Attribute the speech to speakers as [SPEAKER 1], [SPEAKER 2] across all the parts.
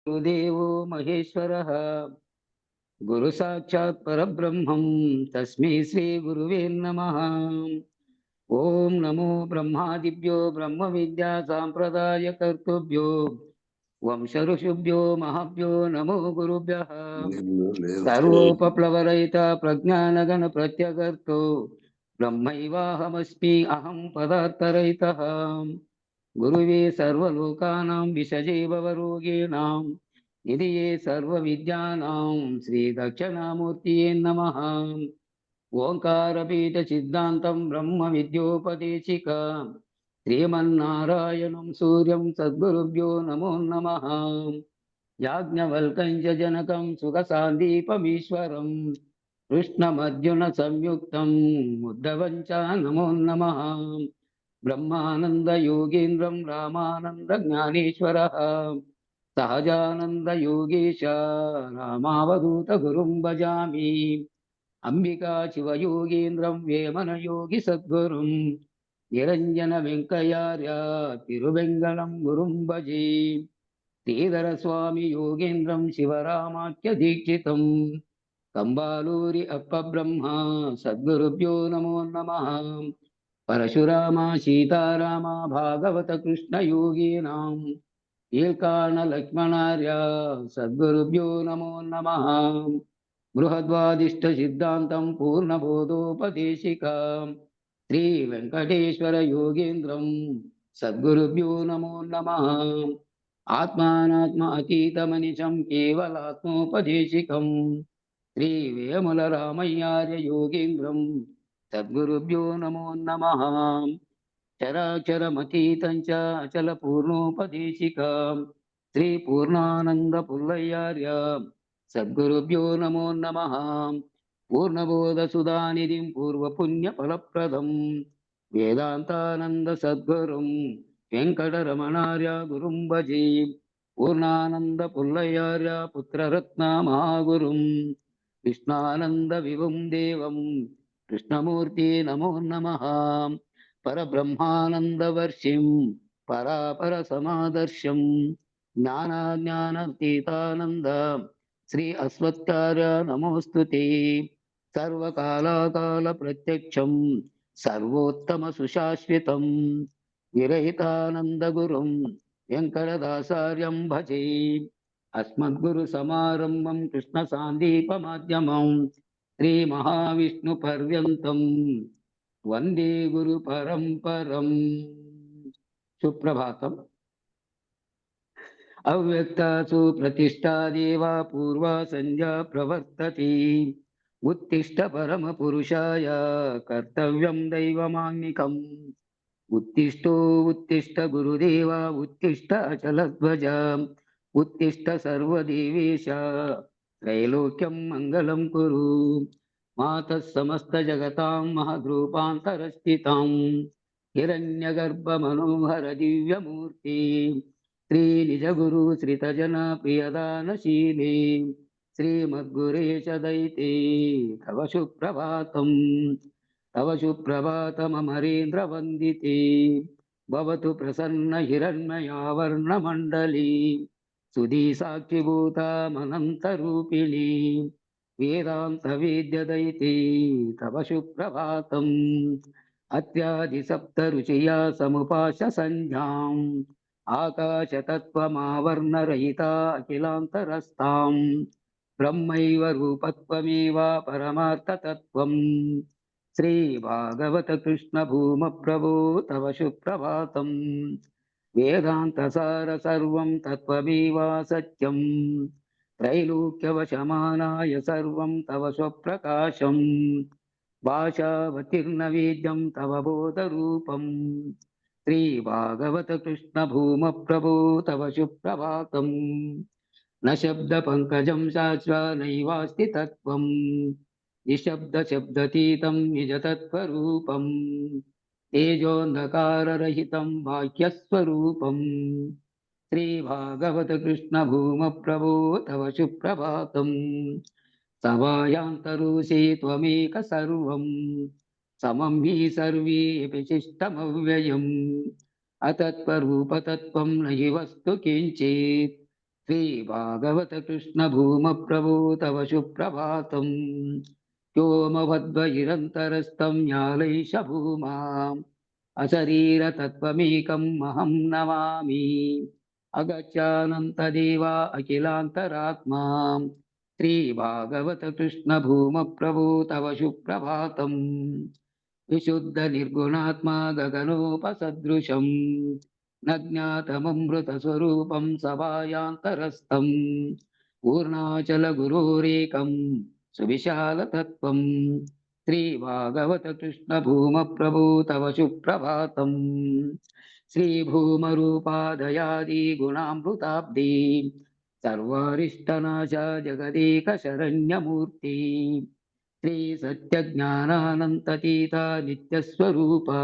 [SPEAKER 1] गुरुदेवो महेश्वरः गुरु साक्षात् परब्रह्मं तस्मै श्री गुरुवे नमः। ओम नमो ब्रह्मादिभ्यो ब्रह्म विद्या सांप्रदाय कर्तृभ्यो वंश ऋषिभ्यो महाभ्यो नमो गुरुभ्यः। सर्वोपप्लवरहित प्रज्ञानगण प्रत्यगर्तो ब्रह्मैवाहमस्मि अहं पदार्थरहितः। गुरुवे सर्वलोकानां विषजे भवरोगिणां निधिये सर्वविद्यानां श्रीदक्षिणामूर्तये नमः। ओंकारपीठ सिद्धान्तं ब्रह्म विद्योपदेशिका श्रीमन्नारायणं सूर्यं सद्गुरुभ्यो नमो नमः। याज्ञवल्कं च जनकं सुखसान्दीपमीश्वरं कृष्णमर्जुन संयुक्तम् उद्धवं च नमो नमः। ब्रह्मानंद योगीन्द्रं रामानंद ज्ञानेश्वरः सहजानंद योगेश रामावधूत गुरुं भजामि। अंबिका शिवयोगीन्द्रं वेमन योगी सद्गुरुं निरंजन वेंकयार्य तिरुवेंगलं गुरुं भजे। श्रीधर स्वामी योगीन्द्रं शिवरामाख्य दीक्षितं कंबालूरि अप्पब्रह्म सद्गुरुभ्यो नमो नमः। परशुरामा सीतारामा भागवत कृष्ण योगीनां ఏకాన లక్ష్మణార్య సద్గురుభ్యో నమో నమః। బృహద్వాదిష్ట సిద్ధాంతం పూర్ణబోధోపదేశిక శ్రీ వెంకటేశ్వర యోగేంద్రం సద్గురుభ్యో నమో నమః। ఆత్మానాత్మ అతీతమనిశం కేవలాత్మోపదేశికం శ్రీ వేముల రామయ్యార్య యోగేంద్రం సద్గురుభ్యో నమో నమః। చరాచరమతీతం చ అచల పూర్ణోపదేశికా శ్రీ పూర్ణానంద పుల్లయ్యార్య సద్గురుభ్యో నమో నమః। పూర్ణబోధ సుధానిధిం పూర్వపుణ్య ఫలప్రదం వేదాంతానంద సద్గురుం వెంకటరమణార్య గురుం భజే। పూర్ణానంద పుల్లయ్యార్య పుత్రరత్న మహాగురుం కృష్ణానంద విభుం దేవం కృష్ణమూర్తి నమో నమః। परब्रह्मानंदवर्षिं परापर समादर्शं ज्ञानाज्ञानातीतानंद श्री अस्मत्कार्य नमोस्तुते। सर्वकालाकाल प्रत्यक्षं सर्वोत्तम सुशाश्वितं विरहितानंद गुरुं वेंकटदासार्यं भजे। अस्मद्गुरु समारंभं कृष्ण सांदीपमाध्यमं श्री महाविष्णु पर्यन्तं వందే గురు పరంపరం। సుప్రభాతం। అవ్యక్తాసు ప్రతిష్టా దేవా పూర్వా సంధ్యా ప్రవర్తతే ఉత్తిష్ట పరమ పురుషాయ కర్తవ్యం దైవమాన్నికం। ఉత్తిష్టో ఉత్తిష్ట గురుదేవా ఉత్తిష్ట అచలధ్వజ ఉత్తిష్ట సర్వదేవేశ త్రైలోక్యం మంగళం కురు। మాతః సమస్త జగతాం మహద్రూపాంతరస్థితాం హిరణ్యగర్భ మనోహర దివ్యమూర్తి శ్రీ నిజ గురు శ్రితజన ప్రియదానశీలే శ్రీమద్గురేశ దైతే తవ సుప్రభాతం। తవ సుప్రభాతమరేంద్ర వందితే భవతు ప్రసన్న హిరణ్మయావర్ణమండలి సుధీ సాక్షిభూతామనంతరూపిణి వేదాంత వేద్యదైతే తవ సుప్రభాతం। అత్యాది సప్త రుచియా సముపాశ సంధ్యాం ఆకాశతత్వమావర్ణరహితా అఖిలాంతరస్తాం బ్రహ్మైవ రూపత్వమేవ పరమార్థతత్వం। శ్రీ భాగవత కృష్ణ భూమ ప్రభో తవ సుప్రభాతం। వేదాంత సార సర్వం తత్వమేవ సత్యం त्रैलोक्यवशमानाय सर्वं तव स्वप्रकाशं भाषावतीर्न वेद्यं तव बोधरूपं। श्रीभागवत कृष्ण भूम प्रभो तव सुप्रभातम्। न शब्दपङ्कजं शाश्वतैवास्ति तत्त्वं निशब्दशब्दतीतं निजतत्त्वरूपं तेजोऽन्धकाररहितं बाह्यस्वरूपम्। श्री भागवत कृष्ण भूम प्रभो तव सुप्रभातम्। सभायान्तरूषे त्वमेक सर्वं समं हि सर्वेऽपि शिष्टमव्ययम्। अतत्त्वरूपतत्त्वं न हि वस्तु किञ्चित् श्रीभागवत कृष्ण भूम प्रभो तव सुप्रभातम् व्योमभद्वैरन्तरस्तं न्यालैष भूमाम् अशरीरतत्त्वमेकम् अहं नमामि अगच्छानन्तदेवा अखिलान्तरात्मा श्रीभागवत कृष्ण भूम प्रभो तव सुप्रभातम् विशुद्धनिर्गुणात्मा गगनोपसदृशम् न ज्ञातममृतस्वरूपं सभायान्तरस्थम् पूर्णाचलगुरोरेकं सुविशालतत्त्वम् श्रीभागवतकृष्णभूमप्रभो तव सुप्रभातम् श्रीभूमरूपादयादिगुणामृताब्धी सर्वारिष्टनाशा जगदेकशरण्यमूर्ति श्रीसत्यज्ञानानन्ततीता नित्यस्वरूपा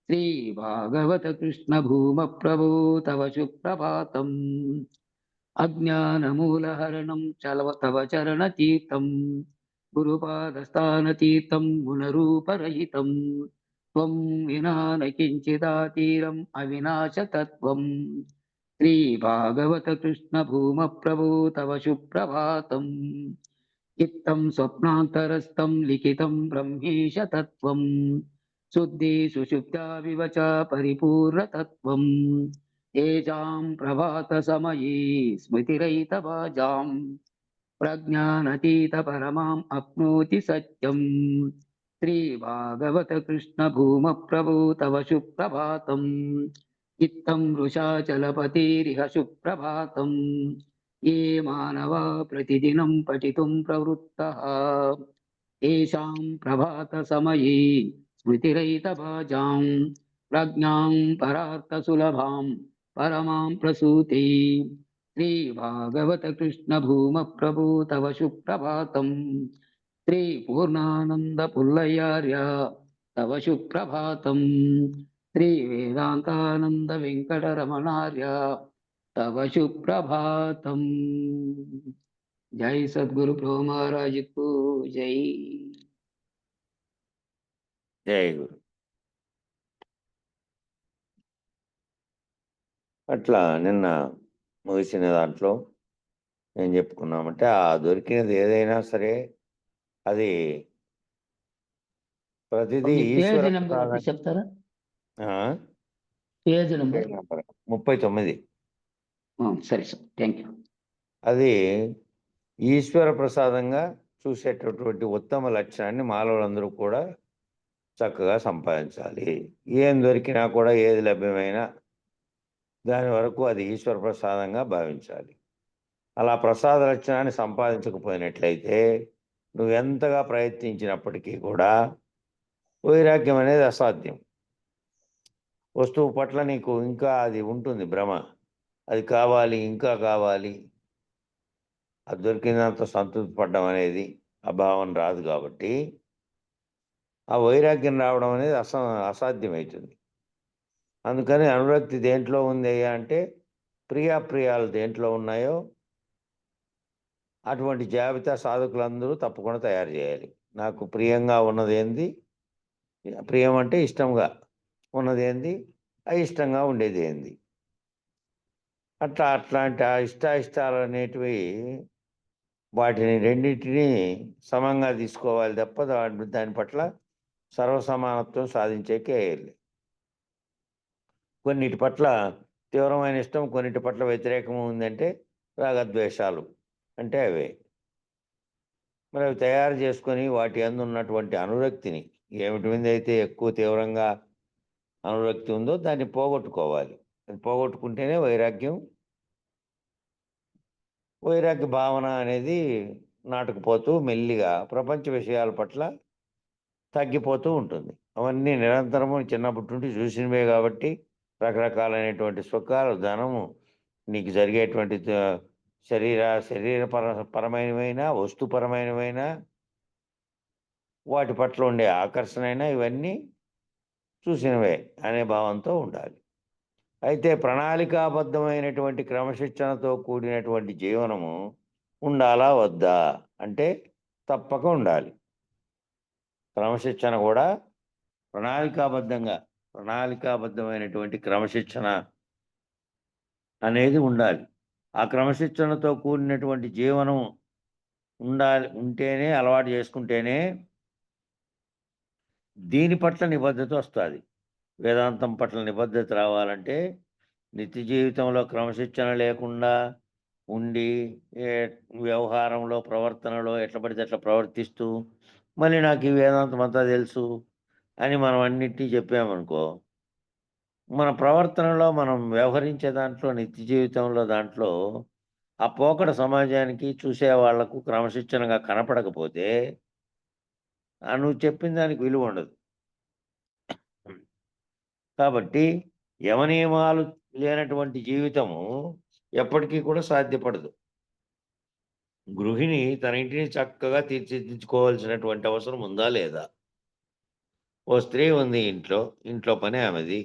[SPEAKER 1] श्रीभागवतकृष्णभूमप्रभो तव सुप्रभातम् अज्ञानमूलहरणं तव चरणतीर्थं गुरुपादस्थानतीर्थं गुणरूपरहितं त्वं विना न किञ्चिदातीरम् अविनाशतत्त्वं श्रीभागवतकृष्णभूमप्रभो तव सुप्रभातम् चित्तं स्वप्नान्तरस्थं लिखितं ब्रह्मेश तत्त्वं शुद्धि सुषुप्त्याविव च परिपूर्णतत्त्वं येषां प्रभातसमये स्मृतिरहितभाजां प्रज्ञानतीतपरमाम् आप्नोति सत्यम् श्रीभागवतकृष्णभूमप्रभो तव सुप्रभातम् चित्तं वृषाचलपतिरिह सुप्रभातम् ये मानवा प्रतिदिनं पठितुं प्रवृत्तः येषां प्रभातसमये स्मृतिरहितभाजां प्रज्ञां परार्थसुलभां परमां प्रसूते श्रीभागवतकृष्णभूमप्रभो तव सुप्रभातम् श्रीपूर्णानन्दपुल्लयार्य तव सुप्रभातम् श्रीवेदान्तानन्दवेङ्कटरमणार्य तव सुप्रभातम् जय सद्गुरु प्रभु महाराज को जय
[SPEAKER 2] జై గురు. అట్లా నిన్న ముగిసిన దాంట్లో ఏం చెప్పుకున్నామంటే ఆ దొరికినది ఏదైనా సరే అది ప్రతిదీ ఈశ్వర ప్రసాదం.
[SPEAKER 1] చెప్తారా
[SPEAKER 2] ఆ?
[SPEAKER 1] Page number
[SPEAKER 2] 39.
[SPEAKER 1] సరే సార్ థ్యాంక్ యూ.
[SPEAKER 2] అది ఈశ్వర ప్రసాదంగా చూసేటటువంటి ఉత్తమ లక్షణాన్ని మానవులందరూ కూడా చక్కగా సంపాదించాలి. ఏం దొరికినా కూడా ఏది లభ్యమైనా దాని వరకు అది ఈశ్వర ప్రసాదంగా భావించాలి. అలా ప్రసాద లక్షణాన్ని సంపాదించకపోయినట్లయితే నువ్వు ఎంతగా ప్రయత్నించినప్పటికీ కూడా వైరాగ్యం అనేది అసాధ్యం. వస్తువు పట్ల నీకు ఇంకా అది ఉంటుంది భ్రమ, అది కావాలి ఇంకా కావాలి, అది దొరికినంత సంతృప్తి పడడం అనేది ఆ భావన రాదు. కాబట్టి ఆ వైరాగ్యం రావడం అనేది అసాధ్యమవుతుంది. అందుకని అనురక్తి దేంట్లో ఉంది అంటే ప్రియాప్రియాలు దేంట్లో ఉన్నాయో అటువంటి జాబితా సాధకులందరూ తప్పకుండా తయారు చేయాలి. నాకు ప్రియంగా ఉన్నది ఏంది, ప్రియం అంటే ఇష్టంగా ఉన్నది ఏంది, అయిష్టంగా ఉండేది ఏంది, అట్లాంటి ఆ ఇష్టాయిష్టాలు అనేటివి వాటిని రెండింటినీ సమంగా తీసుకోవాలి తప్ప దాని పట్ల సర్వసమానత్వం సాధించేకేయాలి. కొన్నిటి పట్ల తీవ్రమైన ఇష్టం, కొన్నిటి పట్ల వ్యతిరేకం ఉందంటే రాగద్వేషాలు అంటే అవే. మరి అవి తయారు చేసుకొని వాటి అందు ఉన్నటువంటి అనురక్తిని, ఏమిటి మీద అయితే ఎక్కువ తీవ్రంగా అనురక్తి ఉందో దాన్ని పోగొట్టుకోవాలి. అది పోగొట్టుకుంటేనే వైరాగ్య భావన అనేది నాటుకుపోతూ మెల్లిగా ప్రపంచ విషయాల పట్ల తగ్గిపోతూ ఉంటుంది. అవన్నీ నిరంతరము చిన్నప్పటి నుండి చూసినవే కాబట్టి రకరకాలైనటువంటి సుఖాలు, ధనము, నీకు జరిగేటువంటి శరీరపరమైనవైనా వస్తుపరమైనవైనా వాటి పట్ల ఉండే ఆకర్షణ అయినా ఇవన్నీ చూసినవే అనే భావంతో ఉండాలి. అయితే ప్రణాళికాబద్ధమైనటువంటి క్రమశిక్షణతో కూడినటువంటి జీవనము ఉండాలా వద్దా అంటే తప్పక ఉండాలి. క్రమశిక్షణ కూడా ప్రణాళికాబద్ధమైనటువంటి క్రమశిక్షణ అనేది ఉండాలి. ఆ క్రమశిక్షణతో కూడినటువంటి జీవనం ఉంటేనే, అలవాటు చేసుకుంటేనే దీని పట్ల నిబద్ధత వస్తుంది. వేదాంతం పట్ల నిబద్ధత రావాలంటే నిత్య జీవితంలో క్రమశిక్షణ లేకుండా ఉండి ఏ వ్యవహారంలో, ప్రవర్తనలో ఎట్లా పడితే అట్లా ప్రవర్తిస్తూ మళ్ళీ నాకు ఈ వేదాంతం అంతా తెలుసు అని మనం అన్నిటినీ చెప్పామనుకో, మన ప్రవర్తనలో మనం వ్యవహరించే దాంట్లో, నిత్య జీవితంలో దాంట్లో ఆ పోకడ సమాజానికి, చూసే వాళ్లకు క్రమశిక్షణగా కనపడకపోతే నువ్వు చెప్పిన దానికి విలువ ఉండదు. కాబట్టి యమనియమాలు లేనటువంటి జీవితము ఎప్పటికీ కూడా సాధ్యపడదు. గృహిణి తన ఇంటిని చక్కగా తీర్చిదిద్దుకోవాల్సినటువంటి అవసరం ఉందా లేదా? ఓ స్త్రీ ఉంది ఇంట్లో, ఇంట్లో పని ఆమెది.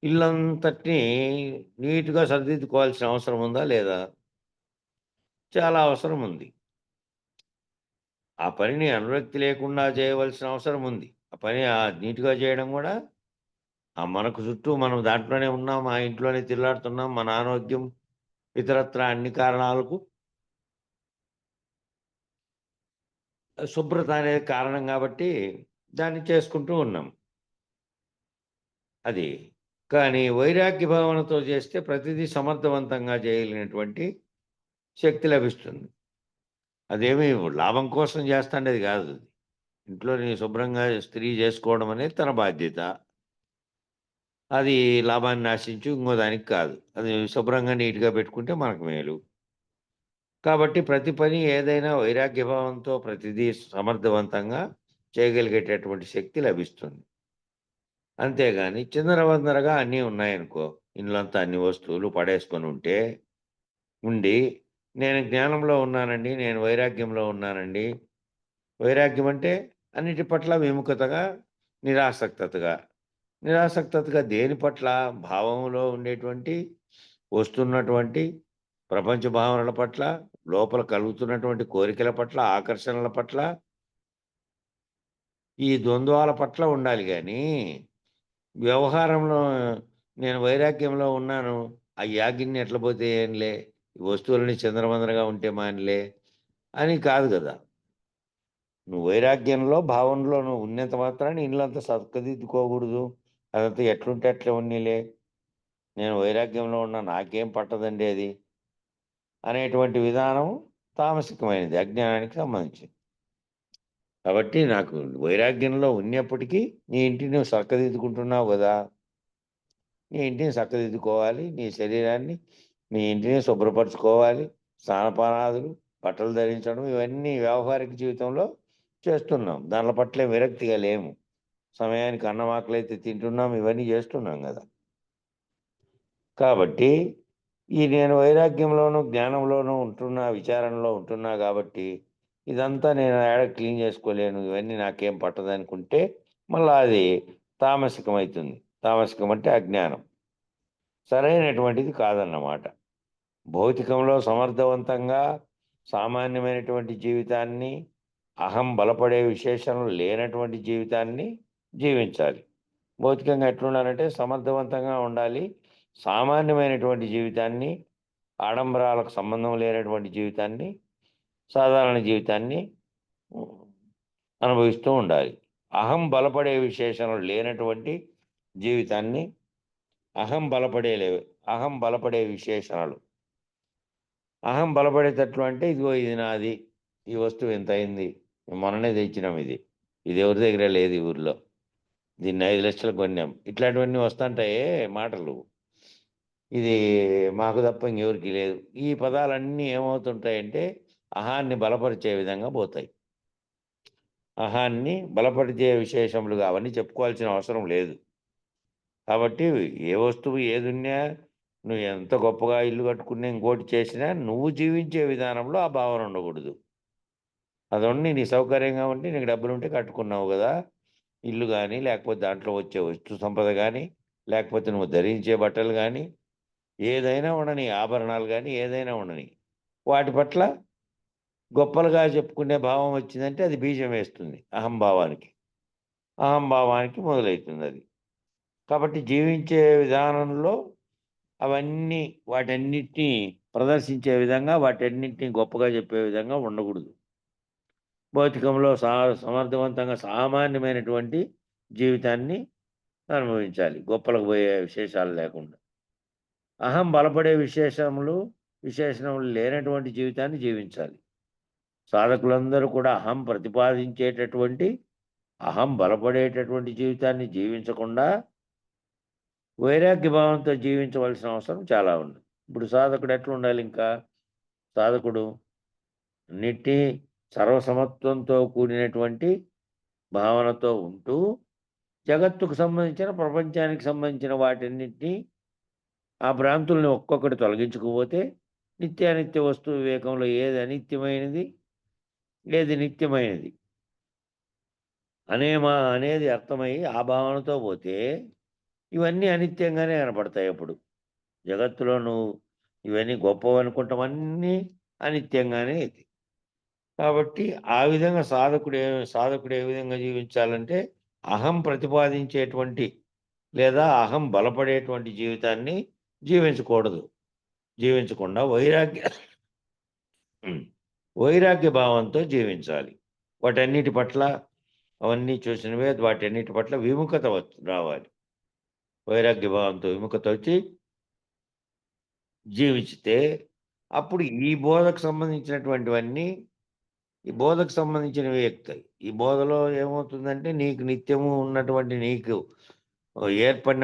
[SPEAKER 2] ఇల్లంతటిని నీట్‌గా సరిదిద్దుకోవాల్సిన అవసరం ఉందా లేదా? చాలా అవసరం ఉంది. ఆ పనిని అనురక్తి లేకుండా చేయవలసిన అవసరం ఉంది. ఆ పని నీట్‌గా చేయడం గూడా మనకు చుట్టూ మనం దాంట్లోనే ఉన్నాం, ఆ ఇంట్లోనే తిరుగాడుతున్నాం. మన ఆరోగ్యం, ఇతరత్రా అన్ని కారణాలకు శుభ్రత అనేది కారణం గాబట్టి దాన్ని చేసుకుంటూ ఉన్నాం. అది. కానీ వైరాగ్య భావనతో చేస్తే ప్రతిదీ సమర్థవంతంగా చేయగలిగినటువంటి శక్తి లభిస్తుంది. అదేమి లాభం కోసం చేస్తాండేది గాదు. ఇంట్లోని శుభ్రంగా స్త్రీ చేసుకోవడం అనేది తన బాధ్యత. అది లాభాన్ని ఆశించి ఇంకో దానికి కాదు. అది శుభ్రంగా నీట్‌గా పెట్టుకుంటే మనకు మేలు. కాబట్టి ప్రతి పని ఏదైనా వైరాగ్య భావంతో ప్రతిదీ సమర్థవంతంగా చేయగలిగేటటువంటి శక్తి లభిస్తుంది. అంతేగాని చిందరవందరగా అన్నీ ఉన్నాయనుకో, ఇండ్లంతా అన్ని వస్తువులు ఉండి, నేను జ్ఞానంలో ఉన్నానండి, నేను వైరాగ్యంలో ఉన్నానండి. వైరాగ్యం అంటే అన్నిటి పట్ల విముఖతగా, నిరాసక్తతగా. నిరాసక్తతగా దేని పట్ల? భావంలో ఉండేటువంటి, వస్తున్నటువంటి ప్రపంచ భావనల పట్ల, లోపల కలుగుతున్నటువంటి కోరికల పట్ల, ఆకర్షణల పట్ల, ఈ ద్వంద్వాల పట్ల ఉండాలి గానీ, వ్యవహారంలో నేను వైరాగ్యంలో ఉన్నాను, ఆ యాగిన్ని ఎట్ల పోతే ఏంలే, ఈ వస్తువులన్నీ చిందరవందరగా ఉంటే మానిలే అని కాదు గదా! నువ్వు వైరాగ్యంలో, భావనలో నువ్వు ఉన్నంత మాత్రాన ఇల్లంతా చక్కదిద్దుకోకూడదు. అదంతా ఎట్లుంటే అట్లే ఉన్నీలే. నేను వైరాగ్యంలో ఉన్నా, నాకేం పట్టదండి అది. అనేటువంటి విధానం తామసికమైనది. అజ్ఞానానికి సంబంధించింది. కాబట్టి నాకు వైరాగ్యంలో ఉన్నప్పటికీ నీ ఇంటిని నువ్వు చక్కదిద్దుకుంటున్నావు గదా! నీ ఇంటిని చక్కదిద్దుకోవాలి. నీ శరీరాన్ని, నీ ఇంటిని శుభ్రపరుచుకోవాలి. స్నానపానాదులు, బట్టలు ధరించడం ఇవన్నీ వ్యావహారిక జీవితంలో చేస్తున్నాం. దాన్ల పట్లే విరక్తిగా లేము. సమయానికి అన్నం ఆకలైతే తింటున్నాం. ఇవన్నీ చేస్తున్నాం గదా! కాబట్టి నేను వైరాగ్యంలోను, జ్ఞానంలోను ఉంటున్నా, విచారణలో ఉంటున్నా గాబట్టి, ఇదంతా నేను ఏడ క్లీన్ చేసుకోలేను. ఇవన్నీ నాకేం పట్టదనుకుంటే, మళ్ళా అది తామసికమైతుంది. తామసికం అంటే అజ్ఞానం. సరైనటువంటిది కాదన్నమాట. భౌతికంలో సమర్థవంతంగా సామాన్యమైనటువంటి జీవితాన్ని, అహం బలపడే విశేషణలు లేనటువంటి జీవితాన్ని జీవించాలి. భౌతికంగా ఎట్లుండాలంటే సమర్థవంతంగా ఉండాలి. సామాన్యమైనటువంటి జీవితాన్ని, ఆడంబరాలకు సంబంధం లేనటువంటి జీవితాన్ని, సాధారణ జీవితాన్ని హ్మ్, అనుభవిస్తూ ఉండాలి. అహం బలపడే విశేషణలు లేనటువంటి జీవితాన్ని, అహం బలపడే లేవు అహం బలపడే విశేషణాలు. అహం బలపడేటట్లు అంటే ఇదిగో ఇది నాది. ఈ వస్తువు ఇంతయింది. మొన్ననే తెచ్చినాం ఇది. ఇది ఎవరి దగ్గర లేదు ఈ ఊర్లో. దీన్ని 5,00,000కి కొన్నాం. ఇట్లాంటివన్నీ వస్తుంటాయే మాటలు. ఇది మాకు తప్ప ఇంకెవరికీ లేదు. ఈ పదాలన్నీ ఏమవుతుంటాయంటే అహాన్ని బలపరిచే విధంగా పోతాయి. అహాన్ని బలపరిచే విశేషములుగా అవన్నీ చెప్పుకోవాల్సిన అవసరం లేదు. కాబట్టి ఏ వస్తువు ఏదున్నా, నువ్వు ఎంత గొప్పగా ఇల్లు కట్టుకున్నా, ఇంకోటి చేసినా నువ్వు జీవించే విధానంలో ఆ భావన ఉండకూడదు. అదుండి నీ సౌకర్యంగా ఉండి నీకు డబ్బులుంటే కట్టుకున్నావు గదా! ఇల్లు గాని, లేకపోతే దాంట్లో వచ్చే వస్తు సంపద గాని, లేకపోతే నువ్వు ధరించే బట్టలు గాని, ఏదైనా ఉండని, ఆభరణాలు గాని, ఏదైనా ఉండని. వాటి పట్ల గొప్పలుగా చెప్పుకునే భావం వచ్చిందంటే అది బీజం వేస్తుంది అహంభావానికి. అహంభావానికి మొదలైతుందది. కాబట్టి జీవించే విధానంలో అవన్నీ వాటన్నిటిని ప్రదర్శించే విధంగా, వాటన్నిటిని గొప్పగా చెప్పే విధంగా ఉండకూడదు. భౌతికంలో సమర్థవంతంగా సామాన్యమైనటువంటి జీవితాన్ని అనుభవించాలి. గొప్పలకు పోయే విశేషాలు లేకుండా. అహం బలపడే విశేషణములు లేనటువంటి జీవితాన్ని జీవించాలి. సాధకులందరూ కూడా అహం బలపడేటటువంటి జీవితాన్ని జీవించకుండా వైరాగ్య భావంతో జీవించవలసిన అవసరం చాలా ఉంది. ఇప్పుడు సాధకుడు ఎట్లుండాలి ఇంకా? సాధకుడు అన్నిటినీ సర్వసమత్వంతో కూడినటువంటి భావనతో ఉంటూ, జగత్తుకు సంబంధించిన, ప్రపంచానికి సంబంధించిన వాటన్నిటిని, ఆ భ్రాంతుల్ని ఒక్కొక్కటి తొలగించుకుపోతే, నిత్యానిత్య వస్తు వివేకంలో ఏది అనిత్యమైనది, ఏది నిత్యమైనది అనేది అర్థమై ఆ భావనతో పోతే, ఇవన్నీ అనిత్యంగానే కనపడతాయి అప్పుడు. జగత్తులో నువ్వు ఇవన్నీ గొప్పవనుకుంటావన్నీ అనిత్యంగానే ఇది. కాబట్టి ఆ విధంగా సాధకుడు ఏ విధంగా జీవించాలంటే, అహం ప్రతిపాదించేటువంటి లేదా అహం బలపడేటువంటి జీవితాన్ని జీవించకూడదు. జీవించకుండా వైరాగ్య భావంతో జీవించాలి. వాటన్నిటి పట్ల, అవన్నీ చూసినవే, వాటన్నిటి పట్ల విముఖత రావాలి. వైరాగ్య భావంతో విముఖత వచ్చి జీవించితే, అప్పుడు ఈ బోధకు సంబంధించినటువంటివన్నీ, ఈ బోధకు సంబంధించినవి ఎక్కుతాయి. ఈ బోధలో ఏమవుతుందంటే, నీకు నిత్యము ఉన్నటువంటి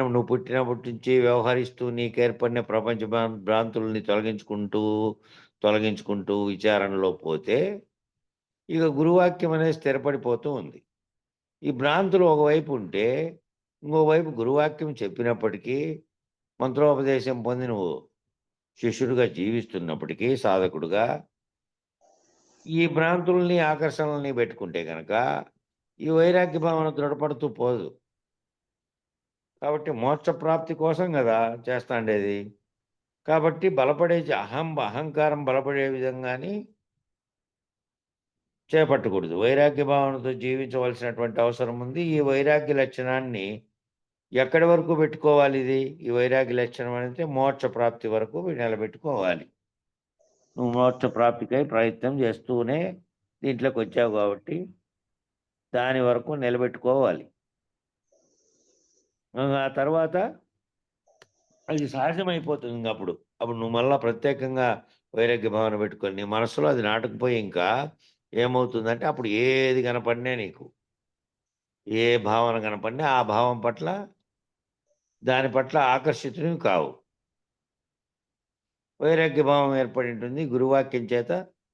[SPEAKER 2] నువ్వు పుట్టినప్పటి నుంచి వ్యవహరిస్తూ నీకేర్పడిన ప్రపంచ భ్రాంతుల్ని తొలగించుకుంటూ విచారణలో పోతే, ఇక గురువాక్యం అనేది స్థిరపడిపోతూ ఉంది. ఈ భ్రాంతులు ఒకవైపు ఉంటే, ఇంకోవైపు గురువాక్యం చెప్పినప్పటికీ, మంత్రోపదేశం పొంది నువ్వు శిష్యుడిగా జీవిస్తున్నప్పటికీ, సాధకుడుగా ఈ భ్రాంతుల్ని, ఆకర్షణల్ని పెట్టుకుంటే గనక, ఈ వైరాగ్య భావన దృఢపడుతూ పోదు. కాబట్టి మోక్ష ప్రాప్తి కోసం గదా చేస్తాండేది. కాబట్టి అహంకారం బలపడే విధంగాని చేపట్టకూడదు. వైరాగ్య భావనతో జీవించవలసినటువంటి అవసరం ఉంది. ఈ వైరాగ్య లక్షణాన్ని ఎక్కడి వరకు పెట్టుకోవాలి ఇది? ఈ వైరాగ్య లక్షణం అంటే మోక్ష ప్రాప్తి వరకు నిలబెట్టుకోవాలి. నువ్వు మోక్ష ప్రాప్తికై ప్రయత్నం చేస్తూనే దీంట్లోకి వచ్చావు కాబట్టి, దాని వరకు నిలబెట్టుకోవాలి. ఆ తర్వాత అది సహజమైపోతుంది ఇంకప్పుడు. అప్పుడు నువ్వు మళ్ళా ప్రత్యేకంగా వైరాగ్య భావన పెట్టుకొని, నీ మనసులో అది నాటుకుపోయి ఇంకా ఏమవుతుందంటే, అప్పుడు ఏది కనపడినా నీకు, ఏ భావన కనపడినా ఆ భావం పట్ల, దాని పట్ల ఆకర్షితునివి కావు. వైరాగ్య భావం ఏర్పడి ఉంటుంది. గురువాక్యం చేత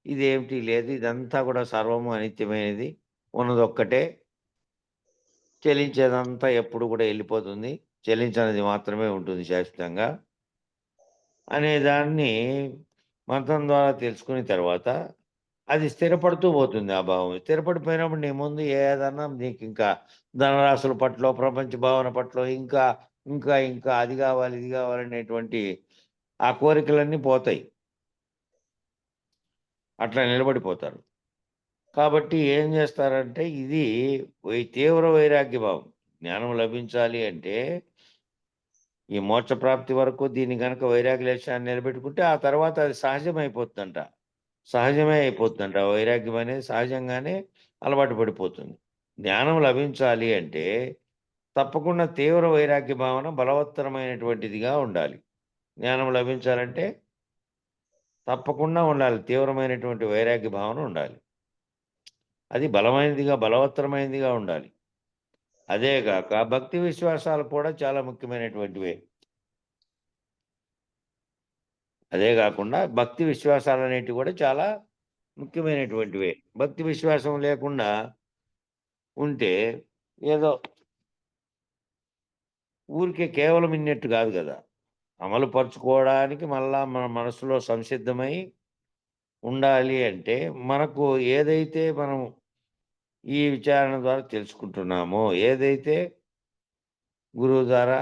[SPEAKER 2] ఇదేమిటి లేదు, ఇదంతా కూడా సర్వము అనిత్యమైనది, ఉన్నదొక్కటే, చలించేదంతా ఎప్పుడు కూడా వెళ్ళిపోతుంది, చలించనిది మాత్రమే ఉంటుంది శాశ్వతంగా అనే దాన్ని మంత్రం ద్వారా తెలుసుకున్న తర్వాత, అది స్థిరపడుతూ పోతుంది ఆ భావం. స్థిరపడిపోయినప్పుడు నీ ముందు ఏదన్నా నీకింకా ధనరాశుల పట్లో, ప్రపంచ భావన పట్లో ఇంకా, ఇంకా, ఇంకా అది కావాలి, ఇది కావాలనేటువంటి ఆ కోరికలన్నీ పోతాయి. అట్లా నిలబడిపోతారు. కాబట్టి ఏం చేస్తారంటే, ఇది తీవ్ర వైరాగ్య భావం. జ్ఞానం లభించాలి అంటే, ఈ మోక్ష ప్రాప్తి వరకు దీన్ని గనక వైరాగ్య లక్ష్యాన్ని నిలబెట్టుకుంటే, ఆ తర్వాత అది సహజమైపోతుందంట. సహజమే అయిపోతుందంట. వైరాగ్యం అనేది సహజంగానే అలవాటు పడిపోతుంది. జ్ఞానం లభించాలి అంటే, తప్పకుండా తీవ్ర వైరాగ్య భావన బలవత్తరమైనటువంటిదిగా ఉండాలి. జ్ఞానం లభించాలంటే తప్పకుండా ఉండాలి. తీవ్రమైనటువంటి వైరాగ్య భావన ఉండాలి. అది బలవత్తరమైనదిగా ఉండాలి. అదే గాక భక్తి విశ్వాసాలు కూడా చాలా ముఖ్యమైనటువంటివే. అదే గాకుండా భక్తి విశ్వాసాలనేటివి కూడా చాలా ముఖ్యమైనటువంటివే. భక్తి విశ్వాసం లేకుండా ఉంటే ఏదో ఊరికే కేవలం ఇన్నట్టు గాదు గదా! అమలు పరుచుకోవడానికి మళ్ళా మన మనసులో సంసిద్ధమై ఉండాలి అంటే, మనకు ఏదైతే మనం ఈ విచారణ ద్వారా తెలుసుకుంటున్నామో, ఏదైతే గురువు ద్వారా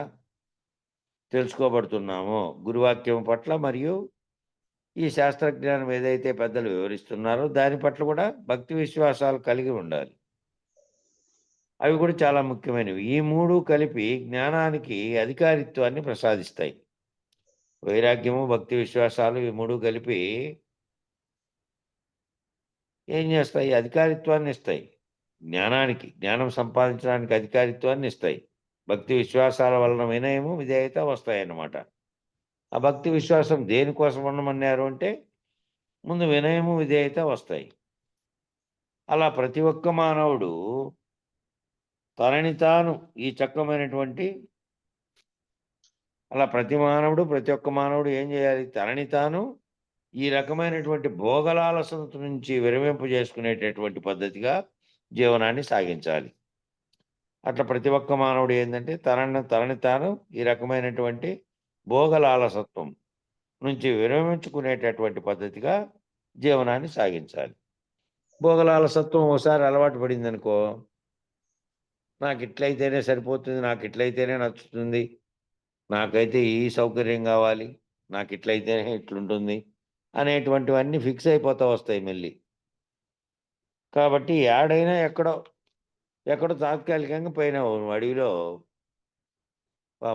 [SPEAKER 2] తెలుసుకోబడుతున్నామో, గురువాక్యం పట్ల మరియు ఈ శాస్త్రజ్ఞానం ఏదైతే పెద్దలు వివరిస్తున్నారో, దాని పట్ల కూడా భక్తి విశ్వాసాలు కలిగి ఉండాలి. అవి కూడా చాలా ముఖ్యమైనవి. ఈ 3 కలిపి జ్ఞానానికి అధికారిత్వాన్ని ప్రసాదిస్తాయి. వైరాగ్యము, భక్తి విశ్వాసాలు ఈ 3 కలిపి ఏం చేస్తాయి? అధికారిత్వాన్ని ఇస్తాయి. జ్ఞానం సంపాదించడానికి అధికారిత్వాన్ని ఇస్తాయి. భక్తి విశ్వాసాల వలన వినయము, విధేయత వస్తాయన్నమాట. ఆ భక్తి విశ్వాసం దేనికోసం ఉండమన్నారు అంటే, ముందు వినయము, విధేయత వస్తాయి. అలా ప్రతి ఒక్క మానవుడు తనని తాను ఈ చక్కమైనటువంటి అలా ప్రతి ఒక్క మానవుడు ఏం చేయాలి? తనని తాను ఈ రకమైనటువంటి భోగలాలసత నుంచి విరమింప చేసుకునేటటువంటి పద్ధతిగా జీవనాన్ని సాగించాలి. అట్లా ప్రతి ఒక్క మానవుడు ఏందంటే తనని తాను ఈ రకమైనటువంటి భోగలాలసత్వం నుంచి విరమించుకునేటటువంటి పద్ధతిగా జీవనాన్ని సాగించాలి. భోగలాలసత్వం ఓసారి అలవాటు పడిందనుకో, నాకిట్లయితేనే సరిపోతుంది, నాకిట్లయితేనే నచ్చుతుంది, నాకైతే ఈ సౌకర్యం గావాలి, నాకిట్లయితేనే ఇట్లుంటుంది అనేటువంటివన్నీ ఫిక్స్ అయిపోతా వస్తాయి మళ్ళీ. కాబట్టి యాడైనా ఎక్కడో తాత్కాలికంగా పోయినావు నువ్వు అడవిలో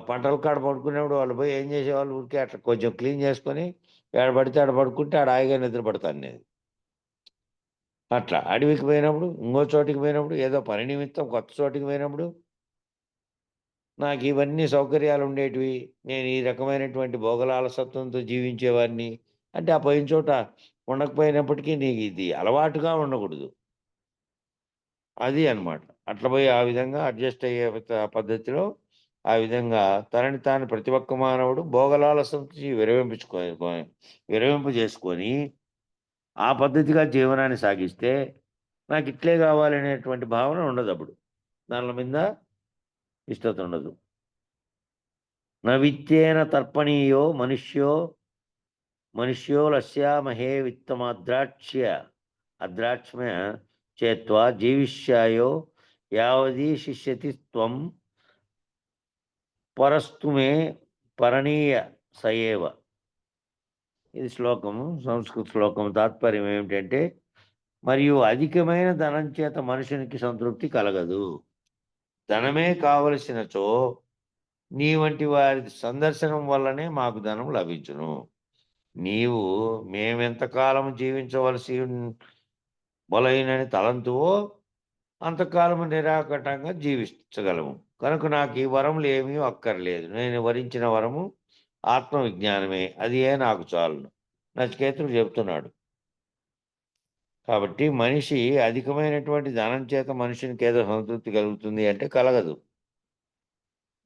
[SPEAKER 2] పంటల కాడ పడుకునేప్పుడు వాళ్ళు పోయి ఏం చేసేవాళ్ళు? ఊరికే అట్లా కొంచెం క్లీన్ చేసుకొని ఏడ పడితే ఆడ పడుకుంటే ఆడ హాయిగా నిద్ర పడతాను నేను. అట్లా అడవికి పోయినప్పుడు, ఇంకో చోటికి పోయినప్పుడు, ఏదో పని నిమిత్తం కొత్త చోటికి పోయినప్పుడు నాకివన్నీ సౌకర్యాలుండేటివి. నేను ఈ రకమైనటువంటి భోగలాలసత్వంతో జీవించేవాడిని. అంటే ఆ పోయిన చోట ఉండకపోయినప్పటికీ నీకిది అలవాటుగా ఉండకూడదు. అది అన్నమాట. అట్లా పోయి ఆ విధంగా అడ్జస్ట్ అయ్యే పద్ధతిలో ఆ విధంగా తనని తాను ప్రతి ఒక్క మానవుడు భోగలాలసత నుంచి విరమింపజేసుకొని ఆ పద్ధతిగా జీవనాన్ని సాగిస్తే నాకిట్లే గావాలనేటువంటి భావన ఉండదప్పుడు. దానిల మీద ఇష్టత ఉండదు. విత్తేన తర్పణీయో మనుష్యో లస్యామహే అద్రాక్ష్మ్య చేత్వా జీవిష్యాయో యావదీ శిష్యతి త్వం పరస్తు మే పరణీయ సయేవ. ఇది శ్లోకము. సంస్కృత శ్లోకం. తాత్పర్యం ఏమిటంటే, మరియు అధికమైన ధనం చేత మనుషునికి సంతృప్తి కలగదు. ధనమే కావలసినచో నీ వంటి వారి సందర్శనం వల్లనే మాకు ధనం లభించును. నీవు మేమెంతకాలం జీవించవలసి మొలైనని తలంతువో అంతకాలము నిరాకటంగా జీవించగలము. కనుక నాకు ఈ వరములు ఏమీ అక్కర్లేదు. నేను వరించిన వరము ఆత్మవిజ్ఞానమే. అదియే నాకు చాలును. నచికేతుడు చెప్తున్నాడు. కాబట్టి మనిషి అధికమైనటువంటి ధనం చేత మనిషినికేదో సంతృప్తి కలుగుతుంది అంటే కలగదు.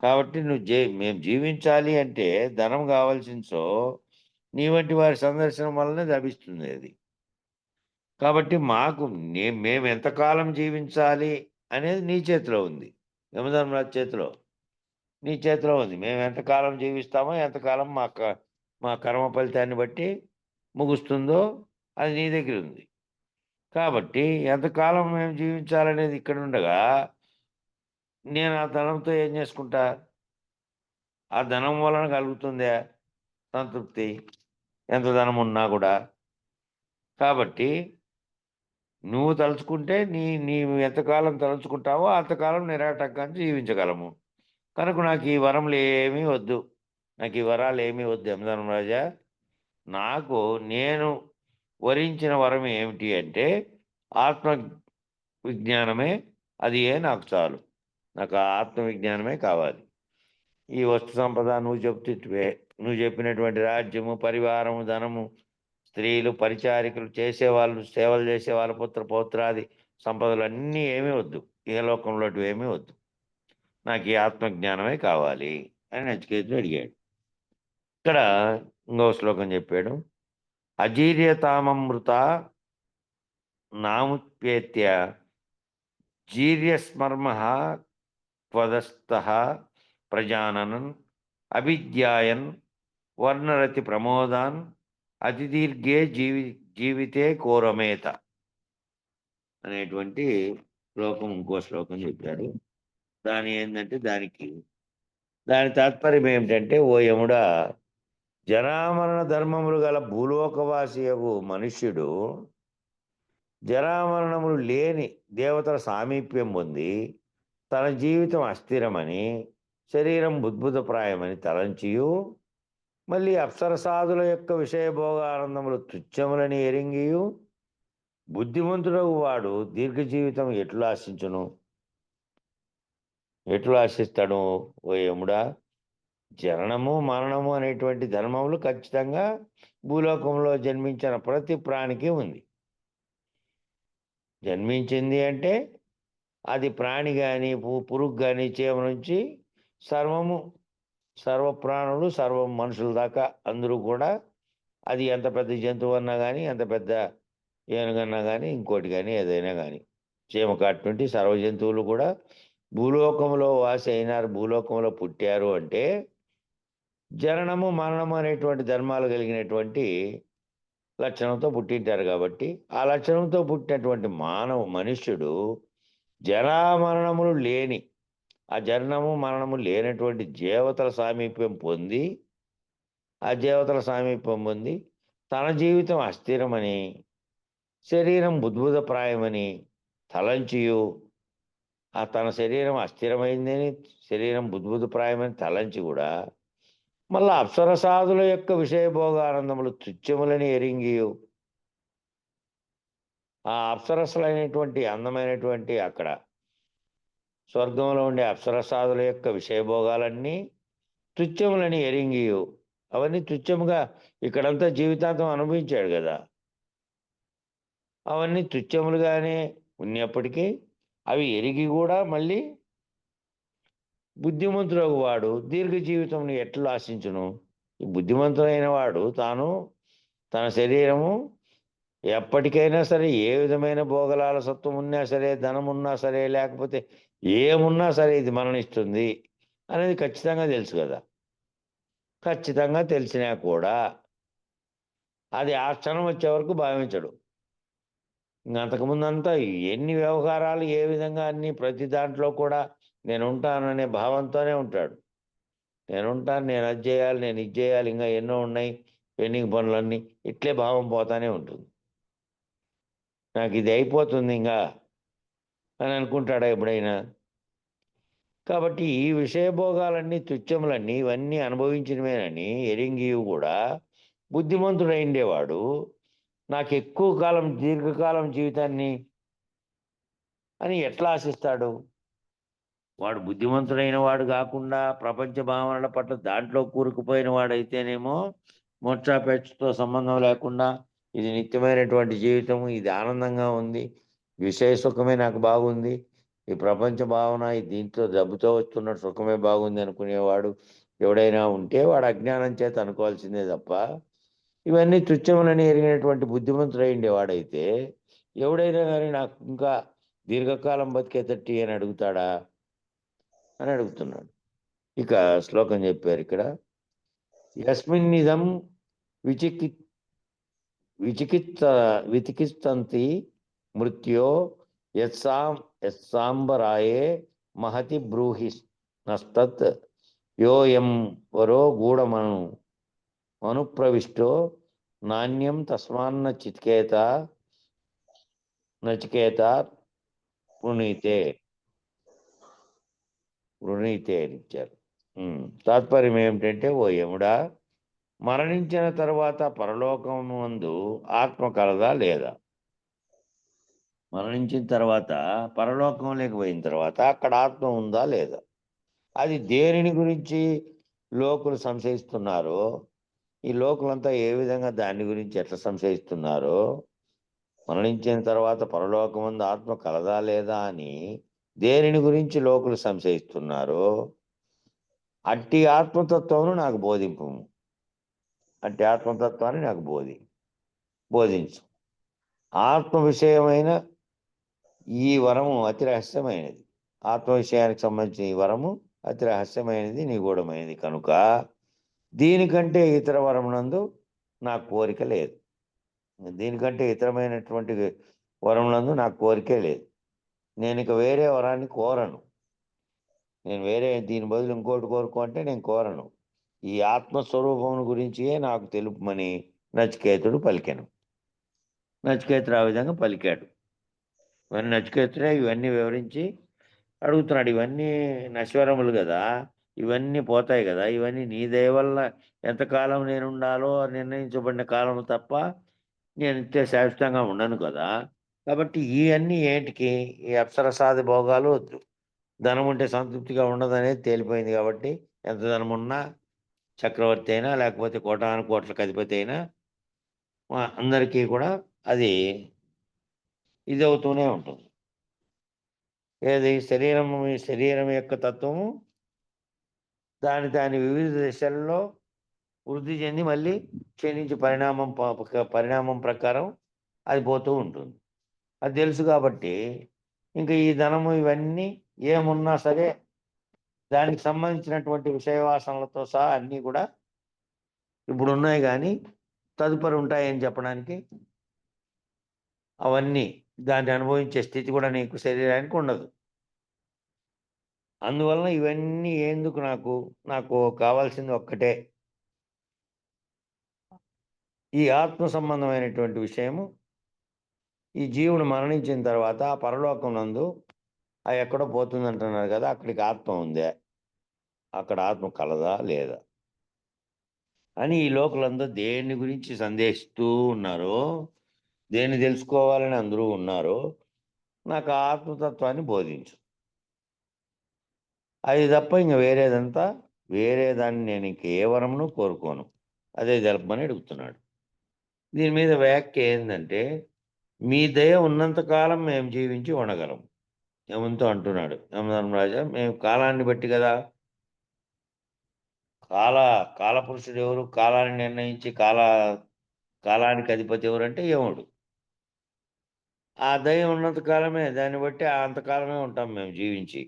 [SPEAKER 2] కాబట్టి మేము జీవించాలి అంటే ధనం కావాల్సినచో నీ వంటి వారి సందర్శనం వల్లనే లభిస్తుంది అది. కాబట్టి మేము ఎంతకాలం జీవించాలి అనేది నీ చేతిలో ఉంది. యమధర్మరాజు చేతిలో. నీ చేతిలో ఉంది. మేము ఎంతకాలం జీవిస్తామో, ఎంతకాలం మా కర్మ ఫలితాన్ని బట్టి ముగుస్తుందో అది నీ దగ్గరుంది. కాబట్టి ఎంతకాలం మేము జీవించాలనేది ఇక్కడుండగా, నేను ఆ ధనంతో ఏం చేసుకుంటా? ఆ ధనం వలన కలుగుతుందా సంతృప్తి? ఎంత ధనం ఉన్నా గూడా. కాబట్టి నువ్వు తలుచుకుంటే నీవు ఎంతకాలం తలుచుకుంటావో అంతకాలం నిరాటంకంగా జీవించగలము. కనుక నాకు ఈ వరములేమీ వద్దు. నాకు ఈ వరాలేమీ వద్దు యమధర్మరాజా. నేను వరించిన వరం ఏమిటి అంటే ఆత్మ విజ్ఞానమే. అదియే నాకు చాలు. నాకు ఆ ఆత్మ విజ్ఞానమే కావాలి. ఈ వస్తు సంపద నువ్వు చెప్పినటువంటి రాజ్యము, పరివారము, ధనము, స్త్రీలు, పరిచారికలు, చేసేవాళ్ళు, సేవలు చేసేవాళ్ళు, పౌత్రాది సంపదలన్నీ ఏమీ వద్దు. ఇహలోకంలోటివేమీ వద్దు. నాకు ఈ ఆత్మజ్ఞానమే కావాలి అని నచికేతుడు అడిగాడు. ఇక్కడ ఇంకో శ్లోకం చెప్పాడు. అజీర్యతామమృత నాముత్యేత్య జీర్యస్మర్మః త్వదస్తః ప్రజాననన్ అభిజ్ఞాయన్ వర్ణరతి ప్రమోదాన్ అతిదీర్ఘే జీవితే కోరమేత అనేటువంటి శ్లోకం ఇంకో శ్లోకం చెప్పాడు. దాని తాత్పర్యం ఏమిటంటే, ఓ యముడా, జరామరణ ధర్మములు గల భూలోకవాసియగు మనుష్యుడు జరామరణములు లేని దేవతల సామీప్యం పొంది తన జీవితం అస్థిరమని, శరీరం బుద్భుతప్రాయమని తలంచియు మళ్ళీ అప్సరసాదుల యొక్క విషయభోగ ఆనందములు తుచ్చములని ఎరింగియు బుద్ధిమంతుడగు వాడు దీర్ఘ జీవితం ఎట్లు ఆశించును? ఎట్లు ఆశిస్తాడు ఓ యముడా? జననము మరణము అనేటువంటి ధర్మములు ఖచ్చితంగా భూలోకంలో జన్మించిన ప్రతి ప్రాణికి ఉంది. జన్మించింది అంటే అది ప్రాణి కానీ పురుగు కానీ చీమ నుంచి సర్వము సర్వప్రాణులు సర్వం మనుషుల దాకా అందరూ కూడా, అది ఎంత పెద్ద జంతువు అన్నా కానీ, ఎంత పెద్ద ఏనుగన్నా కానీ, ఇంకోటి కానీ ఏదైనా కానీ, చీమ కాటి నుండి సర్వ జంతువులు కూడా భూలోకంలో వాసి అయినారు, భూలోకంలో పుట్టారు అంటే జననము మరణము అనేటువంటి ధర్మాలు కలిగినటువంటి లక్షణంతో పుట్టింటారు. కాబట్టి ఆ లక్షణంతో పుట్టినటువంటి మనుష్యుడు జరామరణములు లేని, ఆ జననము మరణము లేనటువంటి దేవతల సామీప్యం పొంది, ఆ దేవతల సామీప్యం పొంది తన జీవితం అస్థిరమని, శరీరం బుద్భుతప్రాయమని తలంచియు, ఆ తన శరీరం అస్థిరమైందని, శరీరం బుద్భుతప్రాయమని తలంచి కూడా మళ్ళా అప్సరసాదుల యొక్క విషయభోగానందములు తుచ్చములని ఎరింగియు, ఆ అప్సరసలైనటువంటి అందమైనటువంటి అక్కడ స్వర్గంలో ఉండే అప్సరసాదుల యొక్క విషయభోగాలన్నీ తుచ్చములని ఎరింగియు, అవన్నీ తుచ్చముగా ఇక్కడంతా జీవితాంతం అనుభవించాడు కదా, అవన్నీ తుచ్చములుగానే ఉన్నప్పటికీ అవి ఎరిగి కూడా మళ్ళీ బుద్ధిమంతుడగు వాడు దీర్ఘ జీవితం ఎట్లు ఆశించును? ఈ బుద్ధిమంతుడైన వాడు తాను తన శరీరము ఎప్పటికైనా సరే, ఏ విధమైన భోగలాల సత్వం ఉన్నా సరే, ధనం ఉన్నా సరే, లేకపోతే ఏమున్నా సరే ఇది మరణిస్తుంది అనేది ఖచ్చితంగా తెలుసు కదా. ఖచ్చితంగా తెలిసినా కూడా అది ఆ క్షణం వచ్చే వరకు భావించడు. అంతకుముందంతా ఎన్ని వ్యవహారాలు ఏ విధంగా అన్ని ప్రతి దాంట్లో కూడా నేను ఉంటాననే భావంతోనే ఉంటాడు. నేనుంటాను, నేను అది చేయాలి, నేను ఇది చేయాలి, ఇంకా ఎన్నో ఉన్నాయి పెండింగ్ పనులన్నీ, ఇట్లే భావం పోతానే ఉంటుంది. నాకు ఇది అయిపోతుంది ఇంకా అని అనుకుంటాడా ఎప్పుడైనా? కాబట్టి ఈ విషయభోగాలన్నీ తుచ్చములన్నీ ఇవన్నీ అనుభవించినవేనని ఎరింగియు కూడా బుద్ధిమంతుడైండేవాడు నాకు ఎక్కువ కాలం దీర్ఘకాలం జీవితాన్ని అని ఎట్లా ఆశిస్తాడు? వాడు బుద్ధిమంతుడైన వాడు కాకుండా ప్రపంచ భావనల పట్ల దాంట్లో కూరుకుపోయిన వాడైతేనేమో మోక్షాపేక్షతో సంబంధం లేకుండా ఇది నిత్యమైనటువంటి జీవితం, ఇది ఆనందంగా ఉంది, విషయ సుఖమే నాకు బాగుంది, ఈ ప్రపంచ భావన దీంట్లో డబ్బుతో వస్తున్న సుఖమే బాగుంది అనుకునేవాడు ఎవడైనా ఉంటే వాడు అజ్ఞానం చేత అనుకోవాల్సిందే తప్ప, ఇవన్నీ తుచ్చములని ఎరిగినటువంటి బుద్ధిమంతుడైండేవాడైతే ఎవడైనా కానీ నాకు ఇంకా దీర్ఘకాలం బతికేతట్టి అని అడుగుతాడా అని అడుగుతున్నాడు. ఇక శ్లోకం చెప్పారు ఇక్కడ, యస్మిన్నిదం విచికి విచికిత్సంతి మృత్యో యత్సాంబరాయే మహతి బ్రూహి నస్తత్ యోయం వరో గూఢమను అనుప్రవిష్టో నాణ్యం తస్మాన్న నచికేత వృణీతే అని ఇచ్చారు. తాత్పర్యం ఏమిటంటే, ఓ యముడా, మరణించిన తర్వాత పరలోకం నందు ఆత్మ కలదా లేదా? మరణించిన తర్వాత పరలోకంలోకి పోయిన తర్వాత అక్కడ ఆత్మ ఉందా లేదా? అది దేనిని గురించి లోకులు సంశయిస్తున్నారో, ఈ లోకులంతా ఏ విధంగా దాని గురించి ఎట్లా సంశయిస్తున్నారో, మరణించిన తర్వాత పరలోకం ముందు ఆత్మ కలదా లేదా అని దేనిని గురించి లోకులు సంశయిస్తున్నారో అట్టి ఆత్మతత్వమును నాకు బోధింపు. అట్టి ఆత్మతత్వాన్ని నాకు బోధించు. ఆత్మ విషయమైన ఈ వరము అతి రహస్యమైనది. ఆత్మ విషయానికి సంబంధించిన ఈ వరము అతి రహస్యమైనది, నిగూఢమైనది కనుక దీనికంటే ఇతర వరమునందు నాకు కోరిక లేదు. దీనికంటే ఇతరమైనటువంటి వరమునందు నాకు కోరికే లేదు. నేను ఇక వేరే వరాన్ని కోరను. నేను వేరే దీని బదులు ఇంకోటి కోరుకో అంటే నేను కోరను. ఈ ఆత్మస్వరూపం గురించియే నాకు తెలుపమని నచికేతుడు పలికాను. నచికేతుడు ఆ విధంగా పలికాడు. నచికేతుడే ఇవన్నీ వివరించి అడుగుతున్నాడు. ఇవన్నీ నశ్వరములు కదా, ఇవన్నీ పోతాయి కదా! ఇవన్నీ నీ దయ వల్ల ఎంతకాలం నేనుండాలో నిర్ణయించబడిన కాలం తప్ప నేను నిత్య శాశ్వతంగా ఉండను కదా! కాబట్టి ఇయన్నీ ఏటికి? ఈ అప్సరసాది భోగాలు వద్దు. ధనం ఉంటే సంతృప్తిగా ఉండదనేది తేలిపోయింది కాబట్టి ఎంత ధనమున్నా చక్రవర్తి అయినా, లేకపోతే కోటాను కోట్లకు అధిపతి అయినా అందరికీ కూడా అది ఇదవుతూనే ఉంటుంది. ఏది శరీరం యొక్క తత్వము దాని వివిధ దశల్లో వృద్ధి చెంది మళ్ళీ క్షీణించి పరిణామం ప్రకారం అది పోతూ ఉంటుంది. అది తెలుసు కాబట్టి ఇంక ఈ ధనము ఇవన్నీ ఏమున్నా సరే దానికి సంబంధించినటువంటి విషయ వాసనలతో సహా అన్నీ కూడా ఇప్పుడున్నాయి గానీ తదుపరి ఉంటాయని చెప్పడానికి అవన్నీ దాన్ని అనుభవించే స్థితి కూడా నీకు శరీరానికి ఉండదు. అందువలన ఇవన్నీ ఎందుకు నాకు కావాల్సింది ఒక్కటే. ఈ ఆత్మ సంబంధమైనటువంటి విషయము ఈ జీవుడు మరణించిన తర్వాత ఆ పరలోకం నందు ఎక్కడో పోతుందంటున్నారు కదా! అక్కడికి ఆత్మ ఉందా? అక్కడ ఆత్మ కలదా? లేదా? అని ఈ లోకులందరూ దేన్ని గురించి సందేహిస్తూ ఉన్నారో, దేన్ని తెలుసుకోవాలని అందరూ ఉన్నారో, నాకు ఆ ఆత్మతత్వాన్ని బోధించు. అది తప్ప ఇంక వేరే దాన్ని నేను ఇంక ఏ వరమును కోరుకోను. అదే తెలపమని అడుగుతున్నాడు. దీని మీద వ్యాఖ్య ఏందంటే, మీ దయ ఉన్నంత కాలం మేము జీవించి ఉండగలం. యమునితో అంటున్నాడు. యమధర్మరాజా మేము కాలాన్ని బట్టి కదా! కాలపురుషుడు ఎవరు? కాలాన్ని నిర్ణయించి కాలానికి అధిపతి ఎవరంటే యముడు. ఆ దయ ఉన్నంత కాలమే దాన్ని బట్టి అంతకాలమే ఉంటాం మేము జీవించి.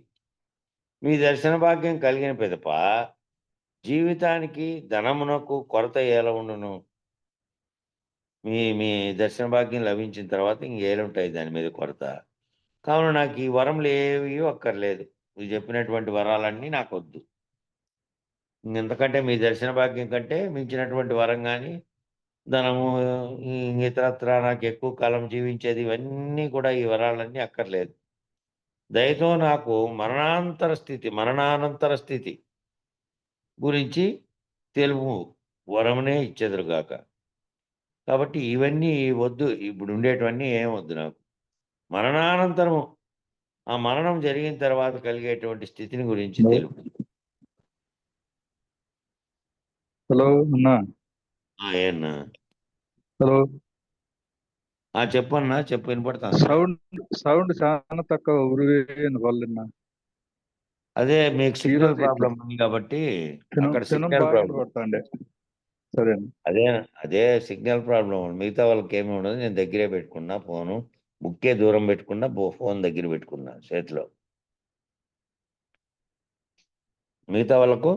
[SPEAKER 2] మీ దర్శన భాగ్యం కలిగిన పిదప జీవితానికి ధనమునకు కొరత ఎలా ఉండును? మీ దర్శన భాగ్యం లభించిన తర్వాత ఇంకేలుంటాయి దాని మీద కొరత. కావున నాకు ఈ వరములు ఏవి అక్కర్లేదు. మీరు చెప్పినటువంటి వరాలన్నీ నాకొద్దు. ఇంతకంటే మీ దర్శన భాగ్యం కంటే మించినటువంటి వరం గాని, ధనము ఇతరత్రా నాకు ఎక్కువ కాలం జీవించేది ఇవన్నీ కూడా ఈ వరాలన్నీ అక్కర్లేదు. దయతో నాకు మరణానంతర స్థితి గురించి తెలుపు వరమునే ఇచ్చెదరుగాక. కాబట్టి ఇవన్నీ వద్దు. ఇప్పుడుండేటివన్నీ ఏం వద్దు నాకు. మరణానంతరము ఆ మరణం జరిగిన తర్వాత కలిగేటువంటి స్థితిని గురించి
[SPEAKER 3] హలో
[SPEAKER 2] తెలుపు.
[SPEAKER 3] హలో అన్నా.
[SPEAKER 2] ఏన్నా?
[SPEAKER 3] హలో
[SPEAKER 2] చెప్పన్నా. చెప్పు వినపడుతుంది.
[SPEAKER 3] సౌండ్ చాలా తక్కువ ఉరివేను వాళ్ళన్నా.
[SPEAKER 2] అదే మీకు సిగ్నల్
[SPEAKER 3] ఈరోజు
[SPEAKER 2] ప్రాబ్లమ్ ఉంది కాబట్టి అక్కడ
[SPEAKER 3] తినం
[SPEAKER 2] సిగ్నల్
[SPEAKER 3] బాగా
[SPEAKER 2] ప్రాబ్లమ్.
[SPEAKER 3] పడతాండే. సరే
[SPEAKER 2] అదే సిగ్నల్ ప్రాబ్లమ్. మిగతా వాళ్ళకి ఏమి ఉండదు. నేను దగ్గరే పెట్టుకున్నా ఫోను. బుక్కే దూరం పెట్టుకున్నా, ఫోన్ దగ్గర పెట్టుకున్నా చేతిలో. మిగతా వాళ్ళకి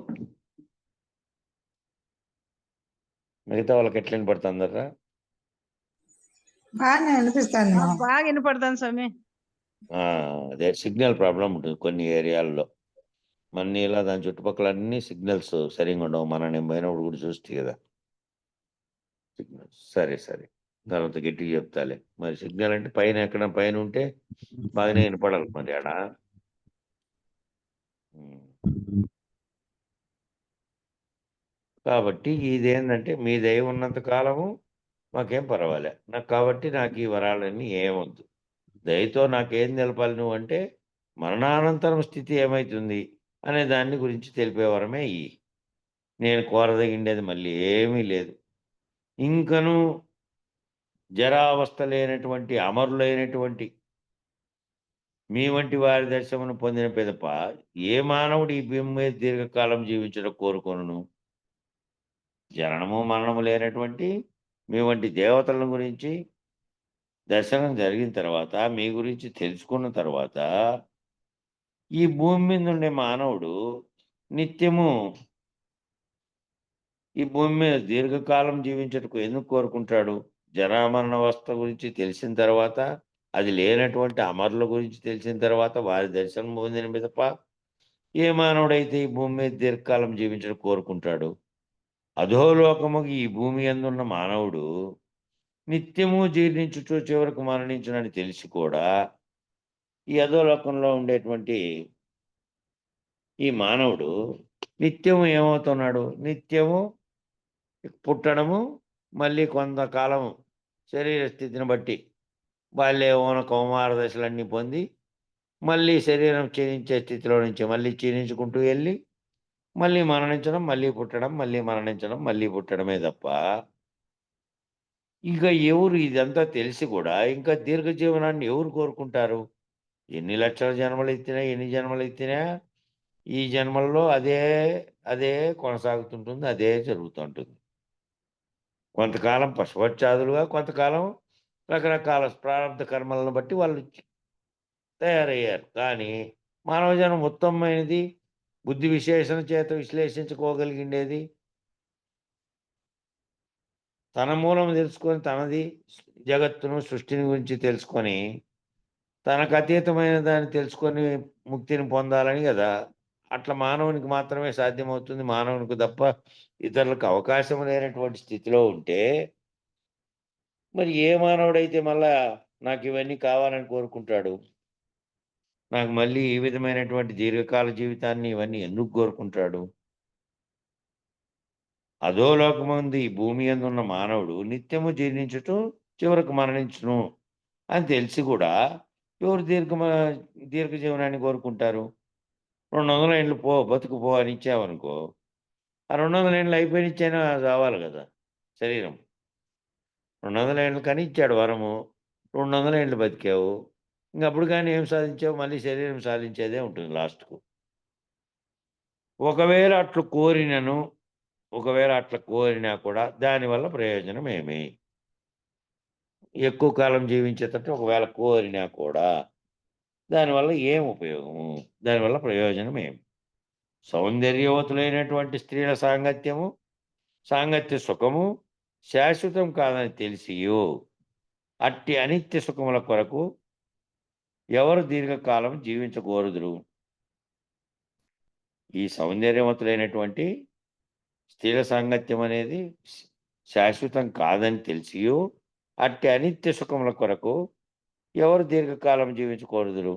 [SPEAKER 2] ఎట్లా వినపడుతుందర్రా?
[SPEAKER 4] బాగానే వినిపిస్తాను.
[SPEAKER 5] బాగా వినపడతాను స్వామి.
[SPEAKER 2] అదే సిగ్నల్ ప్రాబ్లం ఉంటుంది కొన్ని ఏరియాల్లో. మన ఇలా దాని చుట్టుపక్కల అన్ని సిగ్నల్స్ సరిగ్గా ఉండవు. నేను పోయినప్పుడు కూడా చూస్తే కదా సిగ్నల్స్. సరే తర్వాత గట్టిగా చెప్తాలే. మరి సిగ్నల్ అంటే ఎక్కడ పైన ఉంటే బాగానే వినపడాలి మరి ఆడ. కాబట్టి ఇదేంటంటే మీ దయ ఉన్నంత కాలము మాకేం పర్వాలే. కాబట్టి నాకు ఈ వరాలన్నీ ఏమొద్దు. దయతో నాకేం తెలపాలి నువ్వంటే మరణానంతరం స్థితి ఏమైతుంది అనే దాన్ని గురించి తెలిపే వరమే నేను కోరదగిండేది మళ్ళీ ఏమీ లేదు. ఇంకను జరావస్థ లేనటువంటి అమరులైనటువంటి మీ వంటి వారి దర్శనమును పొందిన పిదప ఏ మానవుడు ఈ భూమి మీద దీర్ఘకాలం జీవించడం కోరుకొనును? జననము మరణము లేనటువంటి మీ వంటి దేవతల గురించి దర్శనం జరిగిన తర్వాత, మీ గురించి తెలుసుకున్న తర్వాత, ఈ భూమి మీద ఉండే మానవుడు నిత్యము ఈ భూమి మీద దీర్ఘకాలం జీవించుటకు ఎందుకు కోరుకుంటాడు? జరామరణ అవస్థ గురించి తెలిసిన తర్వాత, అది లేనటువంటి అమరుల గురించి తెలిసిన తర్వాత, వారి దర్శనం పొందిన పిదప ఏ మానవుడైతే ఈ భూమి మీద దీర్ఘకాలం జీవించడం కోరుకుంటాడు? అధోలోకముకి ఈ భూమి యందున్న మానవుడు నిత్యము జీర్ణించుచు చివరకు మరణించునని తెలిసి కూడా ఈ అధోలోకంలో ఉండేటువంటి ఈ మానవుడు నిత్యము ఏమవుతున్నాడు? నిత్యము పుట్టడము, మళ్ళీ కొంతకాలం శరీర స్థితిని బట్టి బాల్య, యౌవన, కౌమార దశలన్నీ పొంది, మళ్ళీ శరీరం క్షీణించే స్థితిలో నుంచి మళ్ళీ క్షీణించుకుంటూ వెళ్ళి, మళ్ళీ మరణించడం, మళ్ళీ పుట్టడం, మళ్ళీ మరణించడం, మళ్ళీ పుట్టడమే తప్ప, ఇక ఎవరు ఇదంతా తెలిసి కూడా ఇంకా దీర్ఘజీవనాన్ని ఎవరు కోరుకుంటారు? ఎన్ని లక్షల జన్మలెత్తినా, ఎన్ని జన్మలెత్తినా ఈ జన్మల్లో అదే కొనసాగుతుంటుంది. అదే జరుగుతుంటుంది. కొంతకాలం పశుపక్షాదులుగా, కొంతకాలం రకరకాల ప్రారంధ కర్మలను బట్టి వాళ్ళు తయారయ్యారు. కానీ మానవ జన్మ ఉత్తమమైనది, బుద్ధి విశ్లేషణ చేత విశ్లేషించుకోగలిగిండేది, తన మూలం తెలుసుకొని తనది జగత్తును, సృష్టిని గురించి తెలుసుకొని, తనకు అతీతమైన దాన్ని తెలుసుకొని ముక్తిని పొందాలని గదా! అట్లా మానవునికి మాత్రమే సాధ్యమవుతుంది. మానవునికి తప్ప ఇతరులకు అవకాశం లేనటువంటి స్థితిలో ఉంటే, మరి ఏ మానవుడైతే మళ్ళా నాకివన్నీ కావాలని కోరుకుంటాడు? నాకు మళ్ళీ ఈ విధమైనటువంటి దీర్ఘకాల జీవితాన్ని ఇవన్నీ ఎందుకు కోరుకుంటాడు? అధోలోకమందు ఈ భూమి యందున్న మానవుడు నిత్యము జీర్ణించుచు చివరకు మరణించును అని తెలిసి కూడా ఎవరు దీర్ఘ జీవనాన్ని కోరుకుంటారు? 200 ఏండ్లు బతుకు పో అని ఇచ్చామనుకో, ఆ 200 ఏండ్లు అయిపోయినిచ్చైనా చావాలి కదా శరీరం. 200 ఏండ్లు కానీ ఇచ్చాడు వరము. 200 ఏండ్లు బతికావు. ఇంకప్పుడు కానీ ఏం సాధించావు? మళ్ళీ శరీరం సాధించేదే ఉంటుంది లాస్ట్‌కు. ఒకవేళ అట్లు కోరినను, ఒకవేళ అట్లా కోరినా కూడా దానివల్ల ప్రయోజనం ఏమి? ఎక్కువ కాలం జీవించేటట్టు ఒకవేళ కోరినా కూడా దానివల్ల ఏం ఉపయోగము? దానివల్ల ప్రయోజనం ఏమి? సౌందర్యవతులైనటువంటి స్త్రీల సాంగత్యము, సాంగత్య సుఖము శాశ్వతం కాదని తెలిసియు అట్టి అనిత్య సుఖముల కొరకు ఎవరు దీర్ఘకాలం జీవించగోరుదురు? ఈ సౌందర్యవతులైనటువంటి స్త్రీల సాంగత్యం అనేది శాశ్వతం కాదని తెలిసియు అట్టి అనిత్య సుఖముల కొరకు ఎవరు దీర్ఘకాలం జీవించకూడదురు?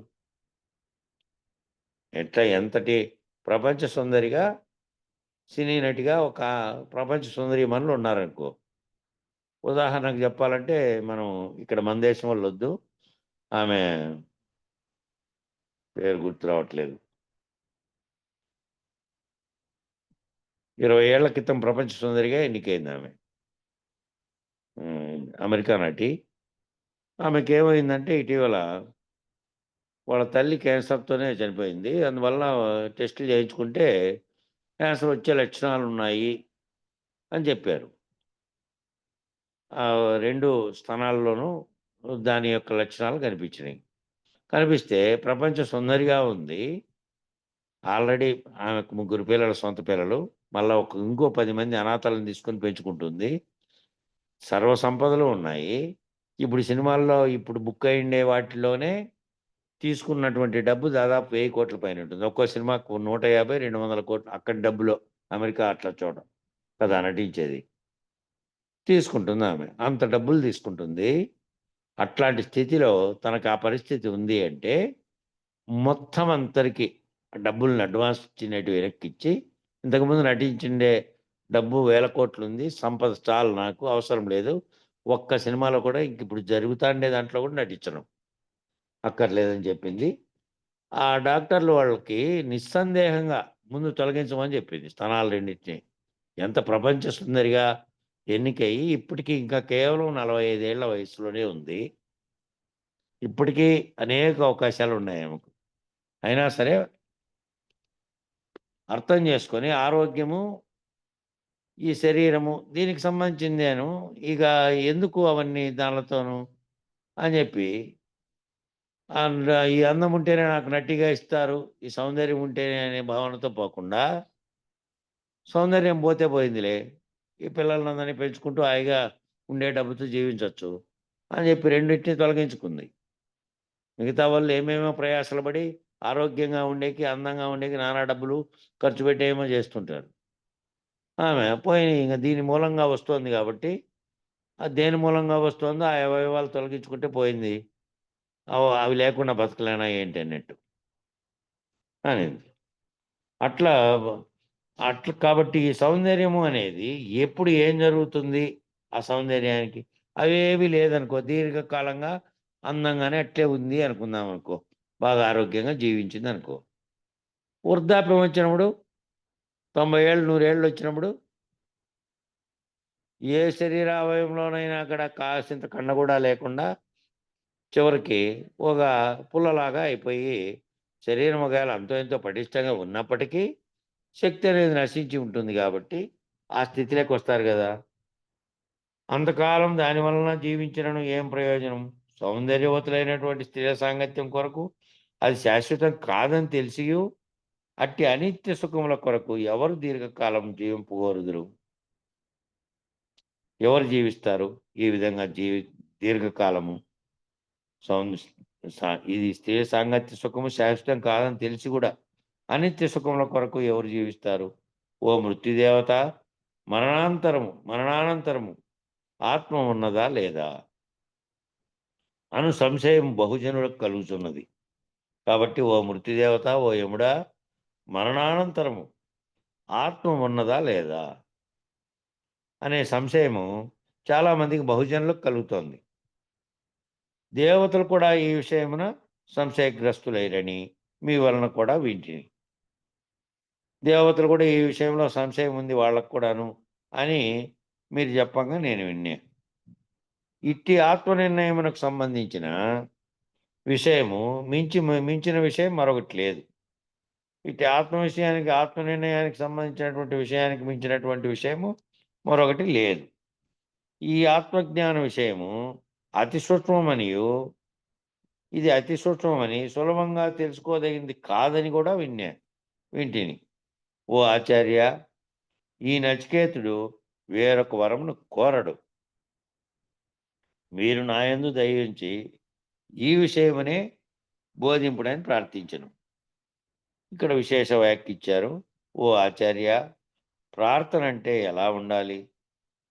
[SPEAKER 2] ఎంతటి ప్రపంచ సుందరిగా, సినీ నటిగా ఒక ప్రపంచ సుందరీమణులు ఉన్నారనుకో. ఉదాహరణకు చెప్పాలంటే మనం ఇక్కడ మన దేశం వల్లొద్దు. ఆమె పేరు గుర్తు రావట్లేదు. 20 ఏళ్ల క్రితం ప్రపంచ సుందరిగా ఎన్నికైంది ఆమె. అమెరికా నటి. ఆమెకేమైందంటే ఇటీవల వాళ్ళ తల్లి క్యాన్సర్‌తోనే చనిపోయింది. అందువల్ల టెస్టులు చేయించుకుంటే క్యాన్సర్ వచ్చే లక్షణాలున్నాయి అని చెప్పారు. 2 స్తనాల్లోనూ దాని యొక్క లక్షణాలు కనిపించినాయి. కనిపిస్తే ప్రపంచ సుందరిగా ఉంది. ఆల్రెడీ ఆమెకు 3 పిల్లలు, సొంత పిల్లలు. మళ్ళా ఇంకో 10 మంది అనాథలను తీసుకొని పెంచుకుంటుంది. సర్వ సంపదలు ఉన్నాయి. ఇప్పుడు సినిమాల్లో బుక్ అయ్యుండే వాటిలోనే తీసుకున్నటువంటి డబ్బు దాదాపు 1000 కోట్ల పైన ఉంటుంది. ఒక్కో సినిమాకు 150, 200 కోట్లు అక్కడి డబ్బులో. అమెరికా అట్లా చోట కదా నటించేది. తీసుకుంటుంది ఆమె. అంత డబ్బులు తీసుకుంటుంది. అట్లాంటి స్థితిలో తనకు ఆ పరిస్థితి ఉంది అంటే, మొత్తం అందరికి డబ్బుల్ని అడ్వాన్స్ ఇచ్చినట్టు వెనక్కిచ్చి, ఇంతకుముందు నటించిండే డబ్బు వేల కోట్లుంది. సంపద చాలు నాకు అవసరం లేదు. ఒక్క సినిమాలో కూడా ఇంకిప్పుడు జరుగుతాండే దాంట్లో కూడా నటించను. అక్కర్లేదని చెప్పింది. ఆ డాక్టర్లు వాళ్ళకి నిస్సందేహంగా ముందు తొలగించమని చెప్పింది స్తనాలు రెండిటిని. ఎంత ప్రపంచ సుందరిగా ఎన్నికయ్యి ఇప్పటికి ఇంకా కేవలం 45 ఏళ్ల వయసులోనే ఉంది. ఇప్పటికీ అనేక అవకాశాలున్నాయి ఆమెకు. అయినా సరే అర్థం చేసుకొని ఆరోగ్యము, ఈ శరీరము దీనికి సంబంధించిందేను. ఇక ఎందుకు అవన్నీ దానిలతోను అని చెప్పి ఈ అందం ఉంటేనే నాకు నటిగా ఇస్తారు, ఈ సౌందర్యం ఉంటేనే అనే భావనతో పోకుండా, సౌందర్యం పోతే పోయిందిలే, ఈ పిల్లలందరినీ పెంచుకుంటూ హాయిగా ఉండే డబ్బుతో జీవించొచ్చు అని చెప్పి రెండిటిని తొలగించుకుంది. మిగతా వాళ్ళు ఏమేమో ప్రయాసలు పడి ఆరోగ్యంగా ఉండేకి, అందంగా ఉండేకి నానా డబ్బులు ఖర్చు పెట్టేమో చేస్తుంటారు. ఆమె పోయి ఇంక దీని మూలంగా వస్తోంది కాబట్టి, దేని మూలంగా వస్తోందో ఆ అవయవాలు తొలగించుకుంటే పోయింది. అవి లేకుండా బతకలేనా ఏంటి అన్నట్టు అనింది. అట్లా అట్లా కాబట్టి ఈ సౌందర్యము అనేది ఎప్పుడు ఏం జరుగుతుంది ఆ సౌందర్యానికి? అవేవి లేదనుకో, దీర్ఘకాలంగా అందంగానే అట్లే ఉంది అనుకుందాం అనుకో, బాగా ఆరోగ్యంగా జీవించింది అనుకో. వృద్ధాప్యం వచ్చినప్పుడు 90 ఏళ్ళు 100 ఏళ్ళు వచ్చినప్పుడు ఏ శరీర అవయవంలోనైనా అక్కడ కాసింత కండ కూడా లేకుండా చివరికి ఒక పుల్లలాగా అయిపోయి, శరీరం ఒకవేళ అంతో ఎంతో పటిష్టంగా ఉన్నప్పటికీ శక్తి అనేది నశించి ఉంటుంది కాబట్టి ఆ స్థితిలోకి వస్తారు కదా. అంతకాలం దాని వలన జీవించినను ఏం ప్రయోజనం? సౌందర్యవతులైనటువంటి స్త్రీల సాంగత్యం కొరకు అది శాశ్వతం కాదని తెలిసియు అట్టి అనిత్య సుఖముల కొరకు ఎవరు దీర్ఘకాలం జీవింపగోరుదురు? ఎవరు జీవిస్తారు ఈ విధంగా దీర్ఘకాలము? సౌంద ఇది స్త్రీ సాంగత్య సుఖము శాశ్వతం కాదని తెలిసి కూడా అనిత్య సుఖముల కొరకు ఎవరు జీవిస్తారు? ఓ మృత్యుదేవత, మరణానంతరము ఆత్మ ఉన్నదా లేదా అను సంశయం బహుజనులకు కలుగుతున్నది. కాబట్టి ఓ మృత్యుదేవత, ఓ యముడా, మరణానంతరము ఆత్మ ఉన్నదా లేదా అనే సంశయము చాలామందికి బహుజనులకు కలుగుతోంది. దేవతలు కూడా ఈ విషయమున సంశయగ్రస్తులైరని మీ వలన కూడా వింటిని. దేవతలు కూడా ఈ విషయంలో సంశయం ఉంది వాళ్ళకు కూడాను అని మీరు చెప్పంగా నేను విన్నా. ఇట్టి ఆత్మ నిర్ణయమునకు సంబంధించిన విషయము మించిన విషయం మరొకటి లేదు. ఇట్టి ఆత్మ విషయానికి, ఆత్మ నిర్ణయానికి సంబంధించినటువంటి విషయానికి మించినటువంటి విషయము మరొకటి లేదు. ఈ ఆత్మజ్ఞాన విషయము అతి సూక్ష్మమనియు, ఇది అతి సూక్ష్మమని సులభంగా తెలుసుకోదగింది కాదని కూడా వింటిని. ఓ ఆచార్య, ఈ నచికేతుడు వేరొక వరమును కోరడు. మీరు నాయందు దయించి ఈ విషయమనే బోధింపుడని ప్రార్థించను. ఇక్కడ విశేష వ్యాఖ్య ఇచ్చారు. ఓ ఆచార్య, ప్రార్థన అంటే ఎలా ఉండాలి?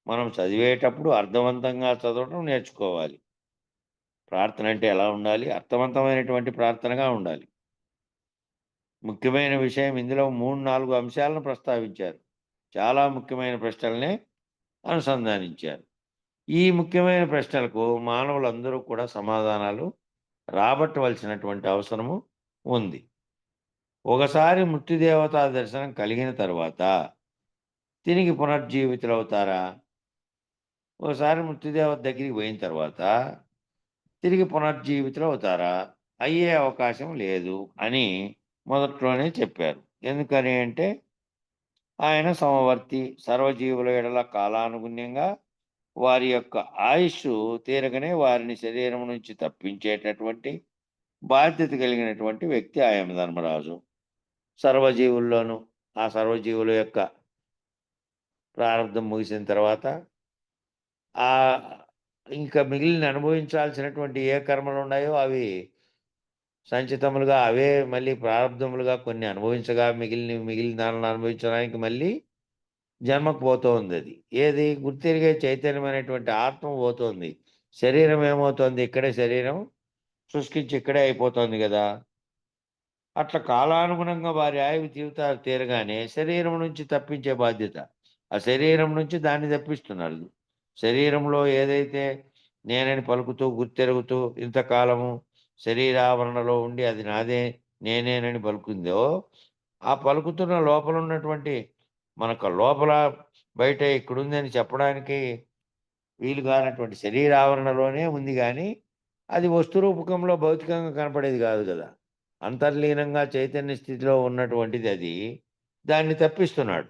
[SPEAKER 2] మనం చదివేటప్పుడు అర్థవంతంగా చదవటం నేర్చుకోవాలి. ప్రార్థన అంటే ఎలా ఉండాలి? అర్థవంతమైనటువంటి ప్రార్థనగా ఉండాలి. ముఖ్యమైన విషయం ఇందులో 3, 4 అంశాలను ప్రస్తావించారు. చాలా ముఖ్యమైన ప్రశ్నలనే అనుసంధానించారు. ఈ ముఖ్యమైన ప్రశ్నలకు మానవులందరూ కూడా సమాధానాలు రాబట్టవలసినటువంటి అవసరము ఉంది. ఒకసారి మృత్యుదేవతా దర్శనం కలిగిన తరువాత తిరిగి పునర్జీవితులవుతారా? ఒకసారి మృత్యుదేవత దగ్గరికి పోయిన తర్వాత తిరిగి పునర్జీవితులవుతారా? అయ్యే అవకాశం లేదు అని మొదట్లోనే చెప్పారు. ఎందుకని అంటే ఆయన సమవర్తి, సర్వజీవుల ఎడల కాలానుగుణ్యంగా వారి యొక్క ఆయుష్షు తీరగానే వారిని శరీరం నుంచి తప్పించేటటువంటి బాధ్యత కలిగినటువంటి వ్యక్తి ఆ యమధర్మరాజు. సర్వజీవుల్లోనూ ఆ సర్వజీవుల యొక్క ప్రారంధం ముగిసిన తర్వాత ఆ ఇంకా మిగిలిన అనుభవించాల్సినటువంటి ఏ కర్మలు ఉన్నాయో అవి సంచితములుగా అవే మళ్ళీ ప్రారంధములుగా కొన్ని అనుభవించగా మిగిలిన దానిని అనుభవించడానికి మళ్ళీ జన్మకు పోతోంది. అది ఏది? గుర్తిరిగే చైతన్యమైనటువంటి ఆత్మ పోతోంది. శరీరం ఏమవుతోంది? ఇక్కడే శరీరం శుష్కించి ఇక్కడే అయిపోతోంది కదా. అట్లా కాలానుగుణంగా వారి ఆయువు జీవితాలు తీరగానే శరీరం నుంచి తప్పించే బాధ్యత. ఆ శరీరం నుంచి దాన్ని తప్పిస్తున్నారు. శరీరంలో ఏదైతే నేనని పలుకుతూ గుర్తెరుగుతూ ఇంతకాలము శరీరావరణలో ఉండి అది నాదే నేనేనని పలుకుందో, ఆ పలుకుతున్న లోపల ఉన్నటువంటి మనకు లోపల బయట ఇక్కడుందని చెప్పడానికి వీలు కానటువంటి శరీరావరణలోనే ఉంది గాని, అది వస్తు రూపకంలో భౌతికంగా కనపడేది కాదు కదా. అంతర్లీనంగా చైతన్య స్థితిలో ఉన్నటువంటిది అది. దాన్ని తప్పిస్తున్నాడు.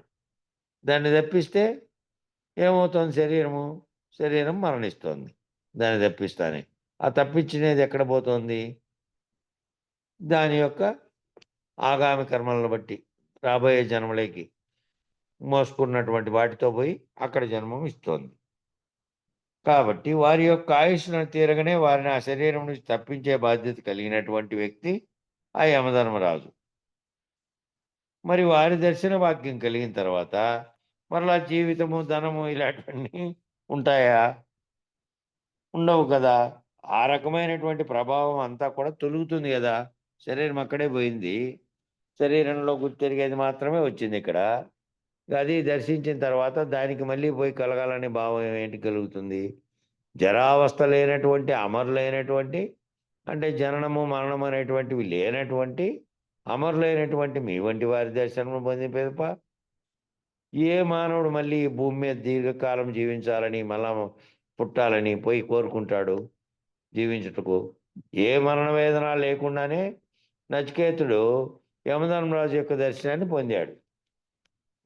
[SPEAKER 2] దాన్ని తప్పిస్తే ఏమవుతోంది శరీరము? శరీరం మరణిస్తోంది దాన్ని తప్పిస్తానే. ఆ తప్పించినది ఎక్కడ పోతోంది? దాని యొక్క ఆగామి కర్మలను బట్టి రాబోయే జన్మలకి మోసుకున్నటువంటి వాటితో పోయి అక్కడ జన్మం ఇస్తోంది. కాబట్టి వారి యొక్క ఆయుష్ను తీరగానే వారిని ఆ శరీరం నుంచి తప్పించే బాధ్యత కలిగినటువంటి వ్యక్తి ఆ యమధర్మరాజు. మరి వారి దర్శన భాగ్యం కలిగిన తర్వాత మరలా జీవితము, ధనము ఇలాంటివన్నీ ఉంటాయా? ఉండవు కదా. ఆ రకమైనటువంటి ప్రభావం అంతా కూడా తొలుగుతుంది కదా. శరీరం అక్కడే పోయింది. శరీరంలో గుర్తెరిగేది మాత్రమే వచ్చింది ఇక్కడ. అది దర్శించిన తర్వాత దానికి మళ్ళీ పోయి కలగాలనే భావం ఏంటి కలుగుతుంది? జరావస్థ లేనటువంటి, అమరులైనటువంటి, అంటే జననము మరణం అనేటువంటివి లేనటువంటి, అమరులైనటువంటి మీ వంటి వారి దర్శనం పొందిన పిదప ఏ మానవుడు మళ్ళీ ఈ భూమి మీద దీర్ఘకాలం జీవించాలని, మళ్ళా పుట్టాలని పోయి కోరుకుంటాడు జీవించుటకు? ఏ మరణ వేదన లేకుండానే నచికేతుడు యమధర్మరాజు యొక్క దర్శనాన్ని పొందాడు.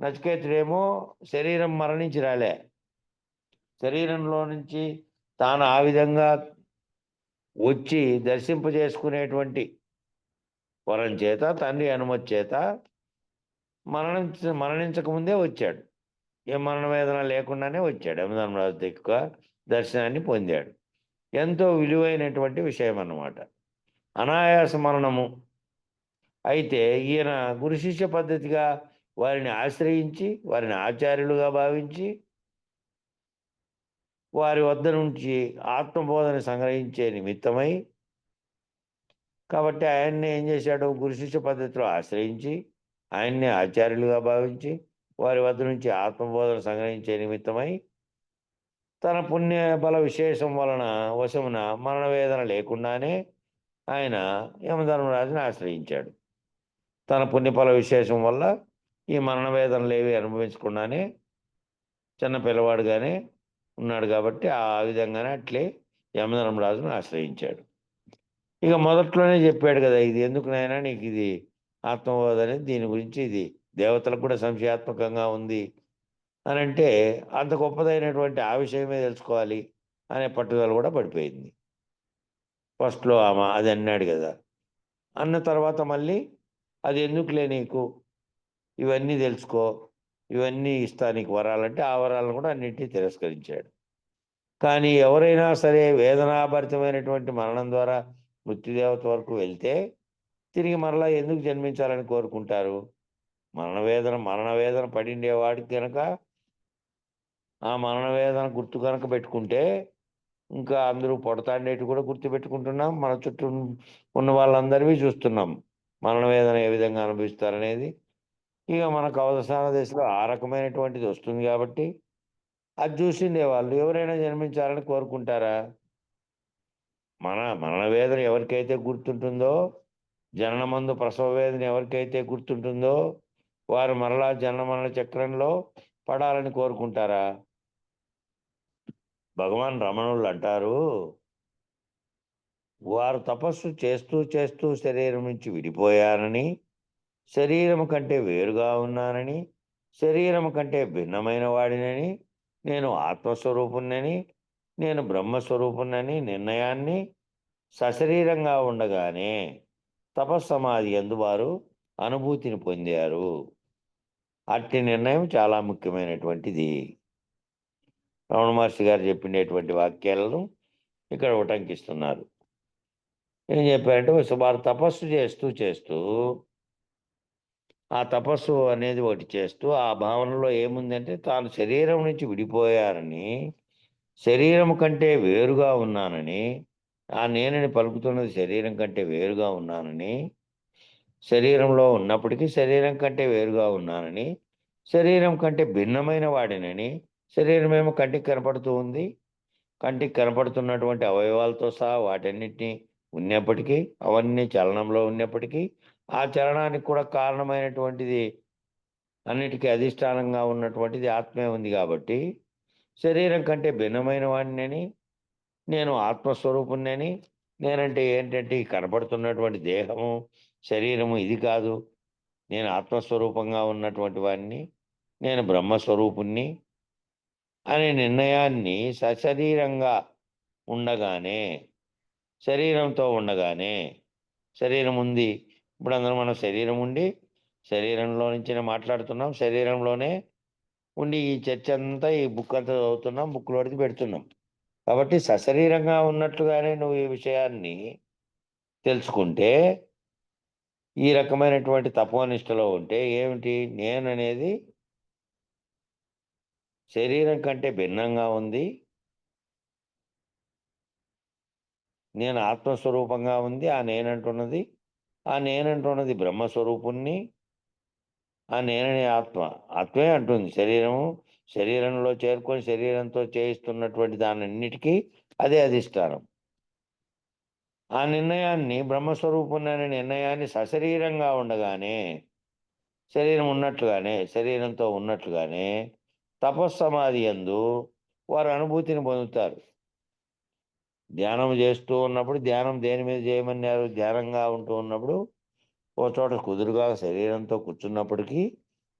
[SPEAKER 2] నచికేతుడేమో శరీరం మరణించి రాలే, శరీరంలో నుంచి తాను ఆ విధంగా వచ్చి దర్శింపజేసుకునేటువంటి వరం చేత, తండ్రి అనుమతి చేత మరణించకముందే వచ్చాడు. ఏ మరణ వేదన లేకుండానే వచ్చాడు. యమధర్మరాజు యొక్క దర్శనాన్ని పొందాడు. ఎంతో విలువైనటువంటి విషయం అన్నమాట. అనాయాస మరణము. అయితే ఈయన గురు శిష్య పద్ధతిగా వారిని ఆశ్రయించి, వారిని ఆచార్యులుగా భావించి, వారి వద్ద నుంచి ఆత్మబోధన సంగ్రహించే నిమిత్తమై, కాబట్టి ఆయన్ని ఏం చేశాడు? గురు శిష్య పద్ధతిలో ఆశ్రయించి, ఆయన్నే ఆచార్యులుగా భావించి, వారి వద్ద నుంచి ఆత్మబోధన సంగ్రహించే నిమిత్తమై తన పుణ్య బల విశేషం వలన వశమున మరణవేదన లేకుండానే ఆయన యమధర్మరాజుని ఆశ్రయించాడు. తన పుణ్యఫల విశేషం వల్ల ఈ మరణవేదనలు ఏవి అనుభవించకుండానే చిన్న పిల్లవాడుగానే ఉన్నాడు కాబట్టి ఆ విధంగానే అట్లే యమధర్మరాజును ఆశ్రయించాడు. ఇక మొదట్లోనే చెప్పాడు కదా, ఇది ఎందుకు నాయనా నీకు ఇది ఆత్మబోధ అనేది, దీని గురించి ఇది దేవతలకు కూడా సంశయాత్మకంగా ఉంది అని అంటే, అంత గొప్పదైనటువంటి ఆ విషయమే తెలుసుకోవాలి అనే పట్టుదల కూడా పడిపోయింది. ఫస్ట్లో ఆమె అది అన్నాడు కదా, అన్న తర్వాత మళ్ళీ అది ఎందుకులే నీకు, ఇవన్నీ తెలుసుకో, ఇవన్నీ ఇస్తా నీకు వరాలంటే, ఆ వరాలను కూడా అన్నింటినీ తిరస్కరించాడు. కానీ ఎవరైనా సరే వేదనాభరితమైనటువంటి మరణం ద్వారా మృత్యుదేవత వరకు వెళ్తే తిరిగి మరలా ఎందుకు జన్మించాలని కోరుకుంటారు? మరణవేదన పడిండేవాడికి కనుక ఆ మరణవేదన గుర్తు కనుక పెట్టుకుంటే, ఇంకా అందరూ పొడతాండేటి కూడా గుర్తు పెట్టుకుంటున్నాం. మన చుట్టూ ఉన్న వాళ్ళందరివి చూస్తున్నాం మరణవేదన ఏ విధంగా అనుభవిస్తారనేది. ఇక మనకు అవసాన దశలో ఆ రకమైనటువంటిది వస్తుంది కాబట్టి అది చూసిండే వాళ్ళు ఎవరైనా జన్మించాలని కోరుకుంటారా? మరణవేదన ఎవరికైతే గుర్తుంటుందో, జననమందు ప్రసవ వేదన ఎవరికైతే గుర్తుంటుందో, వారు మరలా జనన మరణ చక్రంలో పడాలని కోరుకుంటారా? భగవాన్ రమణులు అంటారు, వారు తపస్సు చేస్తూ చేస్తూ శరీరం నుంచి విడిపోయారని, శరీరము కంటే వేరుగా ఉన్నానని, శరీరము కంటే భిన్నమైన వాడినని, నేను ఆత్మస్వరూపుణ్ణని, నేను బ్రహ్మస్వరూపుణ్ణని నిర్ణయాన్ని సశరీరంగా ఉండగానే తపస్సమాధి యందు వారు అనుభూతిని పొందారు. అట్టి నిర్ణయం చాలా ముఖ్యమైనటువంటిది. రమణ మహర్షి గారు చెప్పినటువంటి వాక్యాలను ఇక్కడ ఉటంకిస్తున్నారు. ఏం చెప్పారంటే, వారు తపస్సు చేస్తూ చేస్తూ, ఆ తపస్సు అనేది ఒకటి చేస్తూ, ఆ భావనలో ఏముందంటే తాను శరీరం నుంచి విడిపోయారని, శరీరం కంటే వేరుగా ఉన్నానని, ఆ నేనని పలుకుతున్నది శరీరం కంటే వేరుగా ఉన్నానని, శరీరంలో ఉన్నప్పటికీ శరీరం కంటే వేరుగా ఉన్నానని, శరీరం కంటే భిన్నమైన వాడినని, శరీరమేమో కంటికి కనపడుతూ ఉంది, కంటికి కనపడుతున్నటువంటి అవయవాలతో సహా వాటన్నిటినీ ఉన్నప్పటికీ, అవన్నీ చలనంలో ఉన్నప్పటికీ, ఆ చలనానికి కూడా కారణమైనటువంటిది, అన్నిటికీ అధిష్టానంగా ఉన్నటువంటిది ఆత్మే ఉంది కాబట్టి, శరీరం కంటే భిన్నమైన వాడినని, నేను ఆత్మస్వరూపుణ్ణని, నేనంటే ఏంటంటే ఈ కనపడుతున్నటువంటి దేహము, శరీరము ఇది కాదు, నేను ఆత్మస్వరూపంగా ఉన్నటువంటి వాడిని, నేను బ్రహ్మస్వరూపుణ్ణి అనే నిర్ణయాన్ని సశరీరంగా ఉండగానే, శరీరంతో ఉండగానే, శరీరం ఉంది, ఇప్పుడు అందరూ మనం శరీరం ఉండి శరీరంలో నుంచినే మాట్లాడుతున్నాం, శరీరంలోనే ఉండి ఈ చర్చ అంతా, ఈ బుక్ అంతా చదువుతున్నాం, బుక్లోడికి పెడుతున్నాం. కాబట్టి సశరీరంగా ఉన్నట్లుగానే నువ్వు ఈ విషయాన్ని తెలుసుకుంటే, ఈ రకమైనటువంటి తపోనిష్టలో ఉంటే ఏమిటి, నేననేది శరీరం కంటే భిన్నంగా ఉంది, నేను ఆత్మస్వరూపంగా ఉంది, ఆ నేనంటున్నది బ్రహ్మస్వరూపుణ్ణి ఆ నేననే ఆత్మ. ఆత్మే అంటుంది శరీరంలో చేరుకొని శరీరంతో చేయిస్తున్నటువంటి దానన్నిటికీ అదే అధిష్టానం. ఆ నిర్ణయాన్ని బ్రహ్మస్వరూపుణ్ణి అనే నిర్ణయాన్ని సశరీరంగా ఉండగానే, శరీరంతో ఉన్నట్లుగానే తపస్సమాధి యందు వారు అనుభూతిని పొందుతారు. ధ్యానం చేస్తూ ఉన్నప్పుడు ధ్యానం దేని మీద చేయమన్నారు? ధ్యానంగా ఉంటూ ఉన్నప్పుడు ఓ చోట కుదురుగా శరీరంతో కూర్చున్నప్పటికీ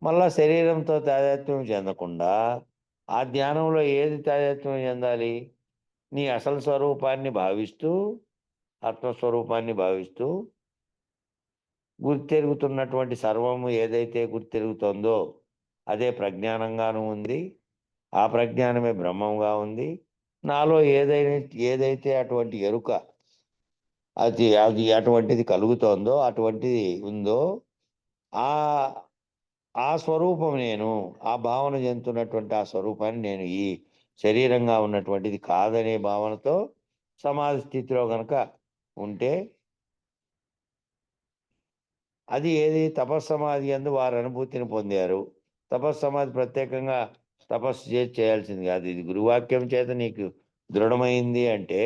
[SPEAKER 2] మళ్ళా శరీరంతో తాదాత్మ్యం చెందకుండా ఆ ధ్యానంలో ఏది తాదాత్మ్యం చెందాలి? నీ అసలు స్వరూపాన్ని భావిస్తూ, ఆత్మస్వరూపాన్ని భావిస్తూ గుర్తెరుగుతున్నటువంటి సర్వము ఏదైతే గుర్తెరుగుతోందో అదే ప్రజ్ఞానంగాను ఉంది. ఆ ప్రజ్ఞానమే బ్రహ్మంగా ఉంది. నాలో ఏదైతే అటువంటి ఎరుక అది అది అటువంటిది కలుగుతోందో, అటువంటిది ఉందో, ఆ ఆ స్వరూపం నేను. ఆ భావన చెందుతున్నటువంటి ఆ స్వరూపాన్ని నేను ఈ శరీరంగా ఉన్నటువంటిది కాదనే భావనతో సమాధి స్థితిలో గనక ఉంటే, అది ఏది తపస్సమాధి యందు వారు అనుభూతిని పొందారు. తపస్సమాధి ప్రత్యేకంగా తపస్సు చేసి చేయాల్సింది కాదు. ఇది గురువాక్యం చేత నీకు దృఢమైంది అంటే,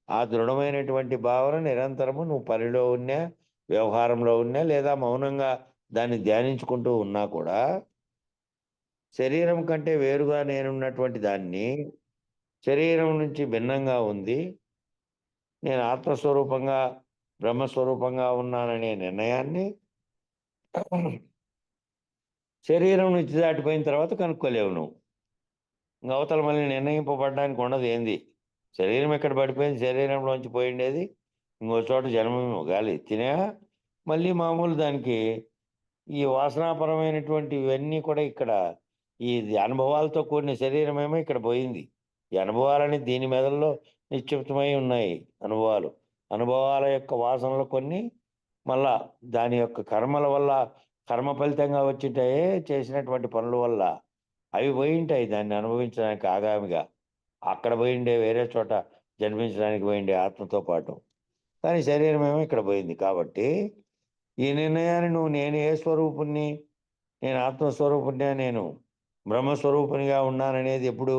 [SPEAKER 2] ఆ దృఢమైనటువంటి భావన నిరంతరము నువ్వు పనిలో ఉన్నా, వ్యవహారంలో ఉన్నా, లేదా మౌనంగా దాన్ని ధ్యానించుకుంటూ ఉన్నా కూడా, శరీరం కంటే వేరుగా నేనున్నటువంటి దాన్ని, శరీరం నుంచి భిన్నంగా ఉంది. నేను ఆత్మస్వరూపంగా, బ్రహ్మస్వరూపంగా ఉన్నాననే నిర్ణయాన్ని శరీరం నుంచి దాటిపోయిన తర్వాత కనుక్కోలేవు నువ్వు. ఇంక అవతల మళ్ళీ నిర్ణయింపబడడానికి ఉండదు ఏంది. శరీరం ఎక్కడ పడిపోయింది, శరీరంలోంచి పోయిండేది ఇంకో చోట జన్మ గాలి తినా మళ్ళీ మామూలు దానికి ఈ వాసనాపరమైనటువంటి ఇవన్నీ కూడా ఇక్కడ ఇది అనుభవాలతో కూడిన శరీరమేమో ఇక్కడ పోయింది. ఈ అనుభవాలని దీని మెదడులో నిక్షిప్తమై ఉన్నాయి అనుభవాలు. అనుభవాల యొక్క వాసనలు కొన్ని మళ్ళా దాని యొక్క కర్మల వల్ల, కర్మ ఫలితంగా వచ్చుంటాయే చేసినటువంటి పనుల వల్ల. అవి పోయుంటాయి దాన్ని అనుభవించడానికి ఆగామిగా. అక్కడ పోయిండే వేరే చోట జన్మించడానికి పోయిండే ఆత్మతో పాటు. కానీ శరీరమేమో ఇక్కడ పోయింది. కాబట్టి ఈ నిర్ణయాన్ని నువ్వు నేను ఏ స్వరూపుణ్ణి, నేను ఆత్మస్వరూపుణ్ణా, నేను బ్రహ్మస్వరూపునిగా ఉన్నాననేది ఎప్పుడు?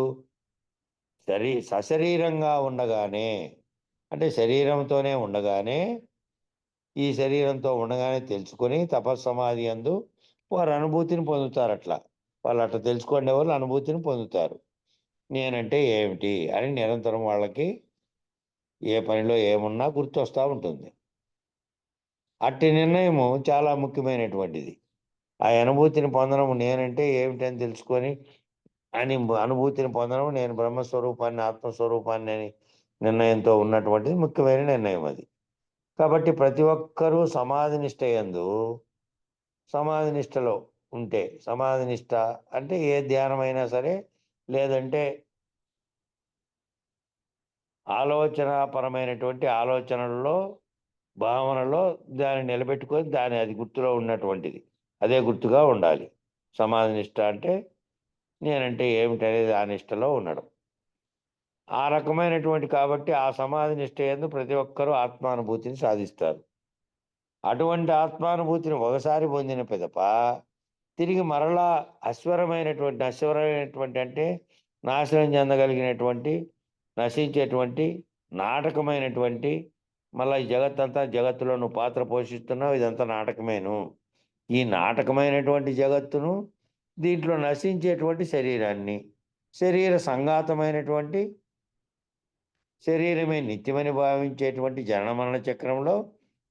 [SPEAKER 2] సశరీరంగా ఉండగానే, అంటే శరీరంతోనే ఉండగానే, ఈ శరీరంతో ఉండగానే తెలుసుకొని తపస్సమాధి యందు వారు అనుభూతిని పొందుతారట్లా. వాళ్ళు అట్లా తెలుసుకునే వాళ్ళు అనుభూతిని పొందుతారు. నేనంటే ఏమిటి అని నిరంతరం వాళ్ళకి ఏ పనిలో ఏమున్నా గుర్తొస్తా ఉంటుంది. అట్టి నిర్ణయము చాలా ముఖ్యమైనటువంటిది. ఆ అనుభూతిని పొందడం నేనంటే ఏమిటని తెలుసుకొని అనుభూతిని పొందడం నేను బ్రహ్మస్వరూపాన్ని, ఆత్మస్వరూపాన్ని అని నిర్ణయంతో ఉన్నటువంటిది ముఖ్యమైన నిర్ణయం అది. కాబట్టి ప్రతి ఒక్కరూ సమాధి నిష్ట యందు, సమాధి నిష్టలో ఉంటే, సమాధి నిష్ట అంటే ఏ ధ్యానమైనా సరే, లేదంటే ఆలోచనాపరమైనటువంటి ఆలోచనల్లో, భావనలో దాన్ని నిలబెట్టుకొని అది గుర్తులో ఉన్నటువంటిది. అదే గుర్తుగా ఉండాలి. సమాధి నిష్ట అంటే నేనంటే ఏమిటనేది ఆ నిష్టలో ఉండడం. ఆ రకమైనటువంటి కాబట్టి ఆ సమాధి నిష్ట యందు ప్రతి ఒక్కరూ ఆత్మానుభూతిని సాధిస్తారు. అటువంటి ఆత్మానుభూతిని ఒకసారి పొందిన పిదప తిరిగి మరలా నశ్వరమైనటువంటి అంటే నాశనం చెందగలిగినటువంటి, నశించేటువంటి, నాటకమైనటువంటి, మళ్ళా ఈ జగత్తులో నువ్వు పాత్ర పోషిస్తున్నావు, ఇదంతా నాటకమేను. ఈ నాటకమైనటువంటి జగత్తును, దీంట్లో నశించేటువంటి శరీరాన్ని, శరీర సంఘాతమైనటువంటి, శరీరమే నిత్యమని భావించేటువంటి జనన మరణ చక్రంలో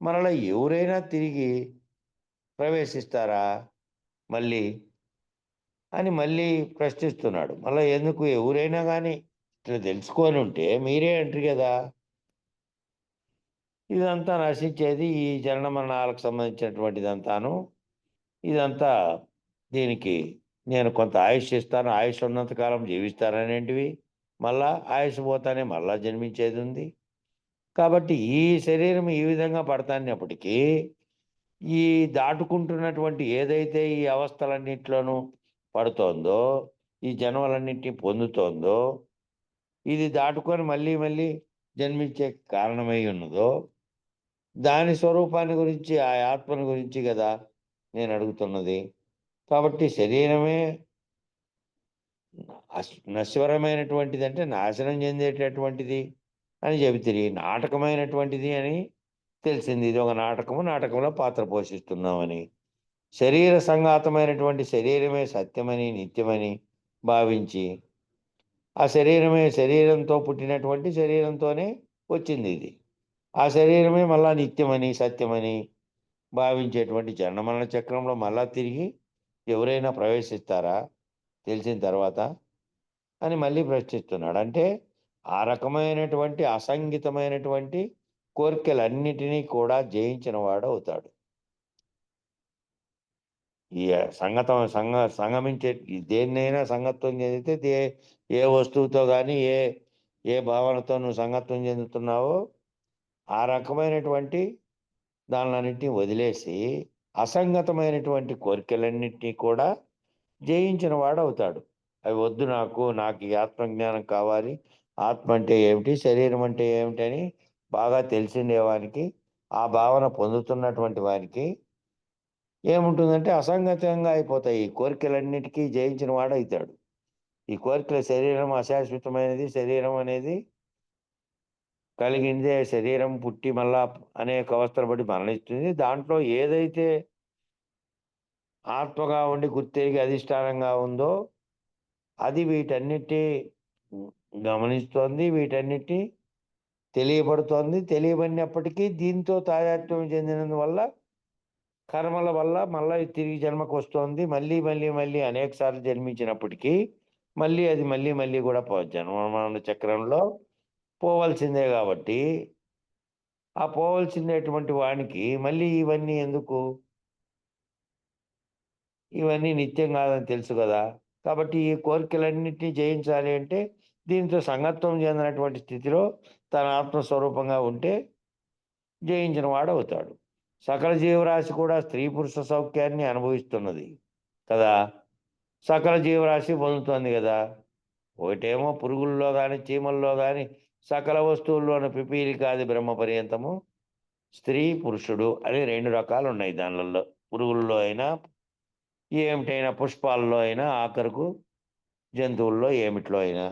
[SPEAKER 2] మరలా ఎవరైనా తిరిగి ప్రవేశిస్తారా మళ్ళీ అని మళ్ళీ ప్రశ్నిస్తున్నాడు. మళ్ళా ఎందుకు ఎవరైనా కానీ ఇట్లా తెలుసుకొని ఉంటే మీరే అంటారు కదా, ఇదంతా నశించేది ఈ జనన మరణాలకు సంబంధించినటువంటిదంతాను. ఇదంతా దీనికి నేను కొంత ఆయుష్ ఇస్తాను, ఆయుష్ ఉన్నంతకాలం జీవిస్తాననేటివి, మళ్ళా ఆయుష్ పోతానే మళ్ళా జన్మించేది ఉంది. కాబట్టి ఈ శరీరం ఈ విధంగా పడతాన్నప్పటికీ, ఈ దాటుకుంటున్నటువంటి ఏదైతే ఈ అవస్థలన్నిట్లోనూ పడుతోందో, ఈ జన్మలన్నిటిని పొందుతోందో, ఇది దాటుకొని మళ్ళీ మళ్ళీ జన్మించే కారణమై ఉన్నదో, దాని స్వరూపాన్ని గురించి, ఆ ఆత్మను గురించి కదా నేను అడుగుతున్నది. కాబట్టి శరీరమే నశ్వరమైనటువంటిది అంటే నాశనం చెందేటటువంటిది అని చెబితిరి. నాటకమైనటువంటిది అని తెలిసింది. ఇది ఒక నాటకము, నాటకంలో పాత్ర పోషిస్తున్నామని. శరీర సంఘాతమైనటువంటి శరీరమే సత్యమని, నిత్యమని భావించి, ఆ శరీరమే శరీరంతో పుట్టినటువంటి శరీరంతోనే వచ్చింది ఇది. ఆ శరీరమే మళ్ళా నిత్యమని, సత్యమని భావించేటువంటి జనన చక్రంలో మళ్ళా తిరిగి ఎవరైనా ప్రవేశిస్తారా తెలిసిన తర్వాత అని మళ్ళీ ప్రశ్నిస్తున్నాడు. అంటే ఆ రకమైనటువంటి అసంగితమైనటువంటి కోరికలన్నిటినీ కూడా జయించిన వాడు అవుతాడు. ఈ సంగమించే దేన్నైనా సంగత్వం చెందితే ఏ వస్తువుతో కానీ ఏ భావనతో నువ్వు సంగత్వం చెందుతున్నావో ఆ రకమైనటువంటి దానిలన్నింటినీ వదిలేసి అసంగతమైనటువంటి కోరికలన్నింటినీ కూడా జయించిన వాడు అవుతాడు. అవి వద్దు, నాకు ఈ ఆత్మజ్ఞానం కావాలి, ఆత్మ అంటే ఏమిటి, శరీరం అంటే ఏమిటని బాగా తెలిసిండేవానికి, ఆ భావన పొందుతున్నటువంటి వానికి ఏముంటుందంటే అసంగతంగా అయిపోతాయి. ఈ కోరికలన్నిటికీ జయించిన వాడు అవుతాడు. ఈ కోరికల శరీరం అశాశ్వతమైనది, శరీరం అనేది కలిగిందే, శరీరం పుట్టి మళ్ళా అనేక అవస్థలు బట్టి మరణిస్తుంది. దాంట్లో ఏదైతే ఆత్మగా ఉండి గుర్తెరిగి అధిష్టానంగా ఉందో అది వీటన్నిటి గమనిస్తోంది, వీటన్నిటి తెలియబడుతోంది. తెలియబడినప్పటికీ దీంతో తాదాత్మ్యం చెందినందువల్ల కర్మల వల్ల మళ్ళా తిరిగి జన్మకు వస్తోంది. మళ్ళీ మళ్ళీ మళ్ళీ అనేక సార్లు జన్మించినప్పటికీ మళ్ళీ అది మళ్ళీ మళ్ళీ కూడా జన్మ చక్రంలో పోవలసిందే. కాబట్టి ఆ పోవలసినటువంటి వానికి మళ్ళీ ఇవన్నీ ఎందుకు? ఇవన్నీ నిత్యం కాదని తెలుసు కదా. కాబట్టి ఈ కోరికలన్నింటినీ జయించాలి అంటే దీంతో సంగత్వం చెందినటువంటి స్థితిలో తన ఆత్మస్వరూపంగా ఉంటే జయించిన వాడు అవుతాడు. సకల జీవరాశి కూడా స్త్రీ పురుష సౌఖ్యాన్ని అనుభవిస్తున్నది కదా. సకల జీవరాశి పొందుతోంది కదా. ఒకటేమో పురుగుల్లో కానీ చీమల్లో కానీ సకల వస్తువుల్లోని పిపీలికాది బ్రహ్మ పర్యంతము స్త్రీ పురుషుడు అని 2 రకాలు ఉన్నాయి. దానిలో పురుగుల్లో అయినా ఏమిటైనా, పుష్పాల్లో అయినా, ఆఖరుకు జంతువుల్లో ఏమిట్లో అయినా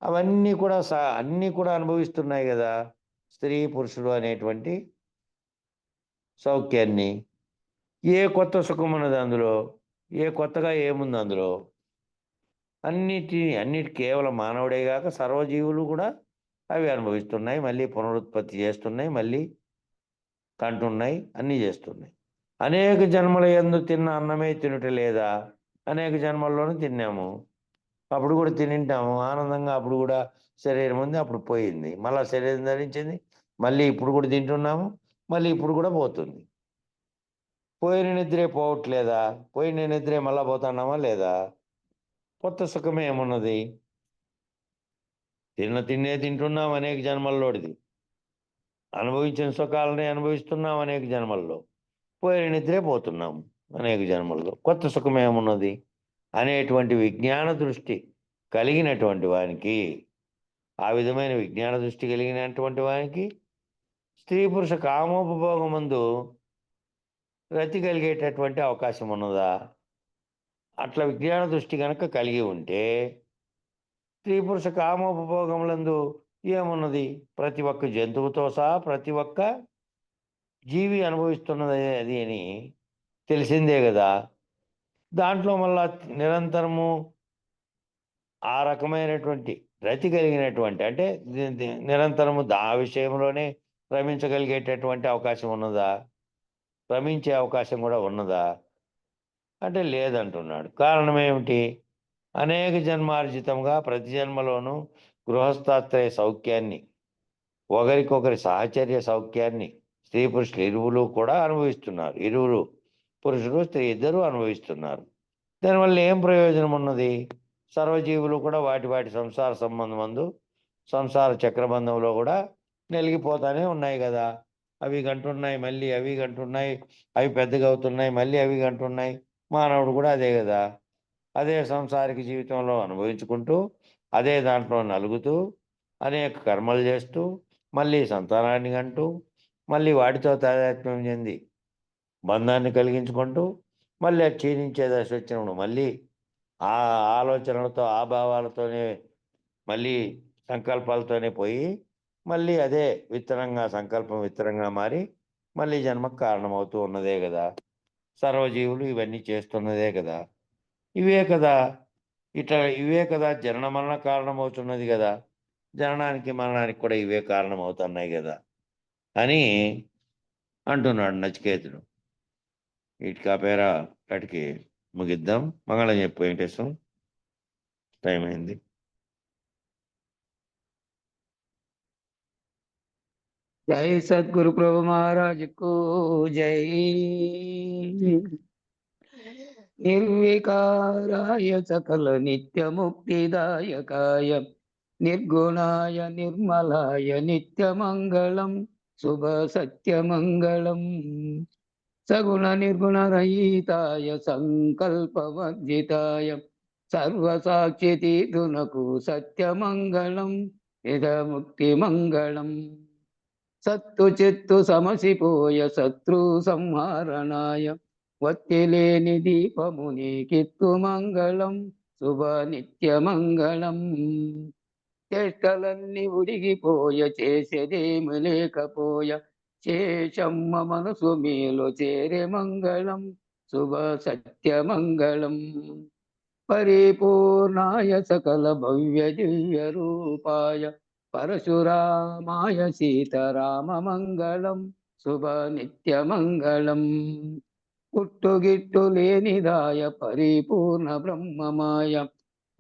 [SPEAKER 2] అవన్నీ కూడా అన్నీ కూడా అనుభవిస్తున్నాయి కదా స్త్రీ పురుషుడు అనేటువంటి సౌఖ్యాన్ని. ఏ కొత్త సుఖం ఉన్నది అందులో? ఏ కొత్తగా ఏముంది అందులో? అన్నిటి కేవలం మానవుడే కాక సర్వజీవులు కూడా అవి అనుభవిస్తున్నాయి. మళ్ళీ పునరుత్పత్తి చేస్తున్నాయి, మళ్ళీ కంటున్నాయి, అన్నీ చేస్తున్నాయి. అనేక జన్మల యందు తిన్న అన్నమే తినుట లేదా? అనేక జన్మల్లోనూ తిన్నాము, అప్పుడు కూడా తినింటాము ఆనందంగా. అప్పుడు కూడా శరీరం ఉంది, అప్పుడు పోయింది, మళ్ళీ శరీరం ధరించింది, మళ్ళీ ఇప్పుడు కూడా తింటున్నాము, మళ్ళీ ఇప్పుడు కూడా పోతుంది. పోయిన నిద్రే పోవట్లేదా? పోయిన నిద్రే మళ్ళా పోతున్నామా లేదా? కొత్త సుఖమే ఏమున్నది? తిన్నే తింటున్నాం అనేక జన్మల్లోడిది, అనుభవించిన సుఖాలని అనుభవిస్తున్నాం అనేక జన్మల్లో, పోయిన నిద్రే పోతున్నాం అనేక జన్మల్లో. కొత్త సుఖం ఏమున్నది అనేటువంటి విజ్ఞాన దృష్టి కలిగినటువంటి వానికి, ఆ విధమైన విజ్ఞాన దృష్టి కలిగినటువంటి వానికి స్త్రీ పురుష కామోపభోగమందు రతి కలిగేటటువంటి అవకాశం ఉన్నదా? అట్లా విజ్ఞాన దృష్టి కనుక కలిగి ఉంటే స్త్రీ పురుష కామోపభోగములందు ఏమున్నది? ప్రతి ఒక్క జంతువుతో సహా ప్రతి ఒక్క జీవి అనుభవిస్తున్నది అది అని తెలిసిందే కదా. దాంట్లో మళ్ళా నిరంతరము ఆ రకమైనటువంటి రతి కలిగినటువంటి, అంటే నిరంతరము ఆ విషయంలోనే రమించగలిగేటటువంటి అవకాశం ఉన్నదా? రమించే అవకాశం కూడా ఉన్నదా అంటే లేదంటున్నాడు. కారణం ఏమిటి? అనేక జన్మార్జితంగా ప్రతి జన్మలోనూ గృహస్థాశ్రయ సౌఖ్యాన్ని, ఒకరికొకరి సాహచర్య సౌఖ్యాన్ని స్త్రీ పురుషులు ఇరువులు కూడా అనుభవిస్తున్నారు. ఇరువురు, పురుషుడు స్త్రీ ఇద్దరు అనుభవిస్తున్నారు. దానివల్ల ఏం ప్రయోజనం ఉన్నది? సర్వజీవులు కూడా వాటి సంసార సంబంధమందు, సంసార చక్రబంధంలో కూడా నలిగిపోతానే ఉన్నాయి కదా. అవి గంటున్నాయి, మళ్ళీ అవి గంటున్నాయి, అవి పెద్దగా అవుతున్నాయి, మళ్ళీ అవి గంటున్నాయి. మానవుడు కూడా అదే కదా. అదే సంసారిక జీవితంలో అనుభవించుకుంటూ, అదే దాంట్లో నలుగుతూ, అనేక కర్మలు చేస్తూ, మళ్ళీ సంతానాన్ని కంటూ, మళ్ళీ వాటితో తాదాత్మ్యం చెంది బంధాన్ని కలిగించుకుంటూ, మళ్ళీ అది క్షీణించే దశ వచ్చినప్పుడు మళ్ళీ ఆ ఆలోచనలతో ఆ భావాలతోనే మళ్ళీ సంకల్పాలతోనే పోయి మళ్ళీ అదే సంకల్పం విత్తనంగా మారి మళ్ళీ జన్మకు కారణమవుతూ ఉన్నదే కదా. సర్వజీవులు ఇవన్నీ చేస్తున్నదే కదా. ఇవే కదా ఇవే కదా జనన మరణ కారణమవుతున్నది కదా. జననానికి మరణానికి కూడా ఇవే కారణమవుతున్నాయి కదా అని అంటున్నాడు నచికేతుడు. వీటికి ఆ పేర వాటికి ముగిద్దాం. మంగళం చెప్పు వెంకటేశ్వరం. టైం అయింది.
[SPEAKER 1] జై సద్గురు ప్రభు మహారాజుకు జై. నిర్వికారాయ సకల నిత్య ముక్తిదాయకాయ నిర్గుణాయ నిర్మలాయ నిత్యమంగళం శుభ సత్యమంగళం సగుణ నిర్గుణ రహితాయ సంకల్పవర్జితాయ సర్వసాక్షితీతునకు సత్యమంగళం ఇదముక్తిమంగళం సత్తు చిత్తు సమసిపోయ శత్రు సంహరణాయ వత్తిలేని దీపముని కిత్తు మంగళం శుభ నిత్యమంగళం చేష్టలన్నీ ఉడిగిపోయ చేసేదేమి లేకపోయ శేషమ్మ మనసు మేలు చేరే మంగళం శుభ సత్యమంగళం పరిపూర్ణాయ సకల భవ్య దివ్య రూపాయ పరశురామాయ సీతారామ మంగళం శుభ నిత్యమంగళం పుట్టుగిట్టు లేనిదాయ పరిపూర్ణ బ్రహ్మమాయ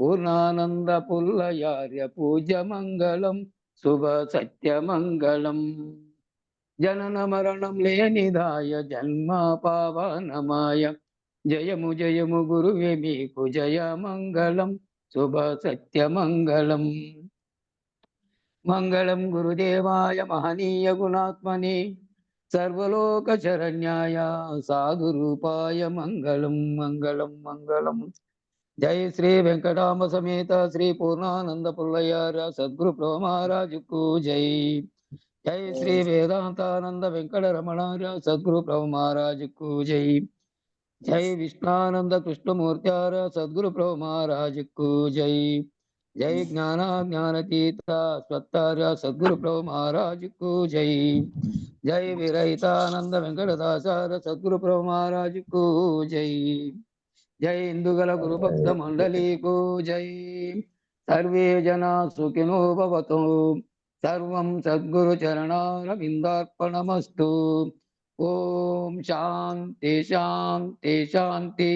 [SPEAKER 1] పూర్ణానంద పుల్లయార్య పూజ్య మంగళం శుభ సత్యమంగళం జనన మరణం లేనిదాయ జన్మ పావనమాయ జయము జయము గురువే మీకు జయ మంగళం శుభ సత్యమంగళం మంగళం గురుదేవాయ మహనీయ గుణాత్మనే సర్వలోక శరణ్యాయ సాధు రూపాయ మంగళం మంగళం మంగళం. జై శ్రీ వెంకటాంబ సమేత శ్రీ పూర్ణానంద పుల్లయ్యార సద్గురు ప్రభు మహారాజుకు జై. జై శ్రీ వేదాంతానంద వెంకట రమణార్య సద్గురు ప్రభు మహారాజుకు జై. జై విష్ణానంద కృష్ణమూర్త్యార సద్గురు ప్రభు మహారాజుకు జై. జై జ్ఞానతీత స్వత్తార్య సద్గురు ప్రభు మహారాజుకు జై. జై విరహితానంద వెంకటదాసార సద్గురు ప్రభు మహారాజుకు జై. జై ఇందుగల గురుభక్త మండలీకు జై. సర్వే జనా సుఖినో భవంతు. సర్వం సద్గురు చరణారవిందార్పణమస్తు. ఓం శాంతి శాంతి శాంతి.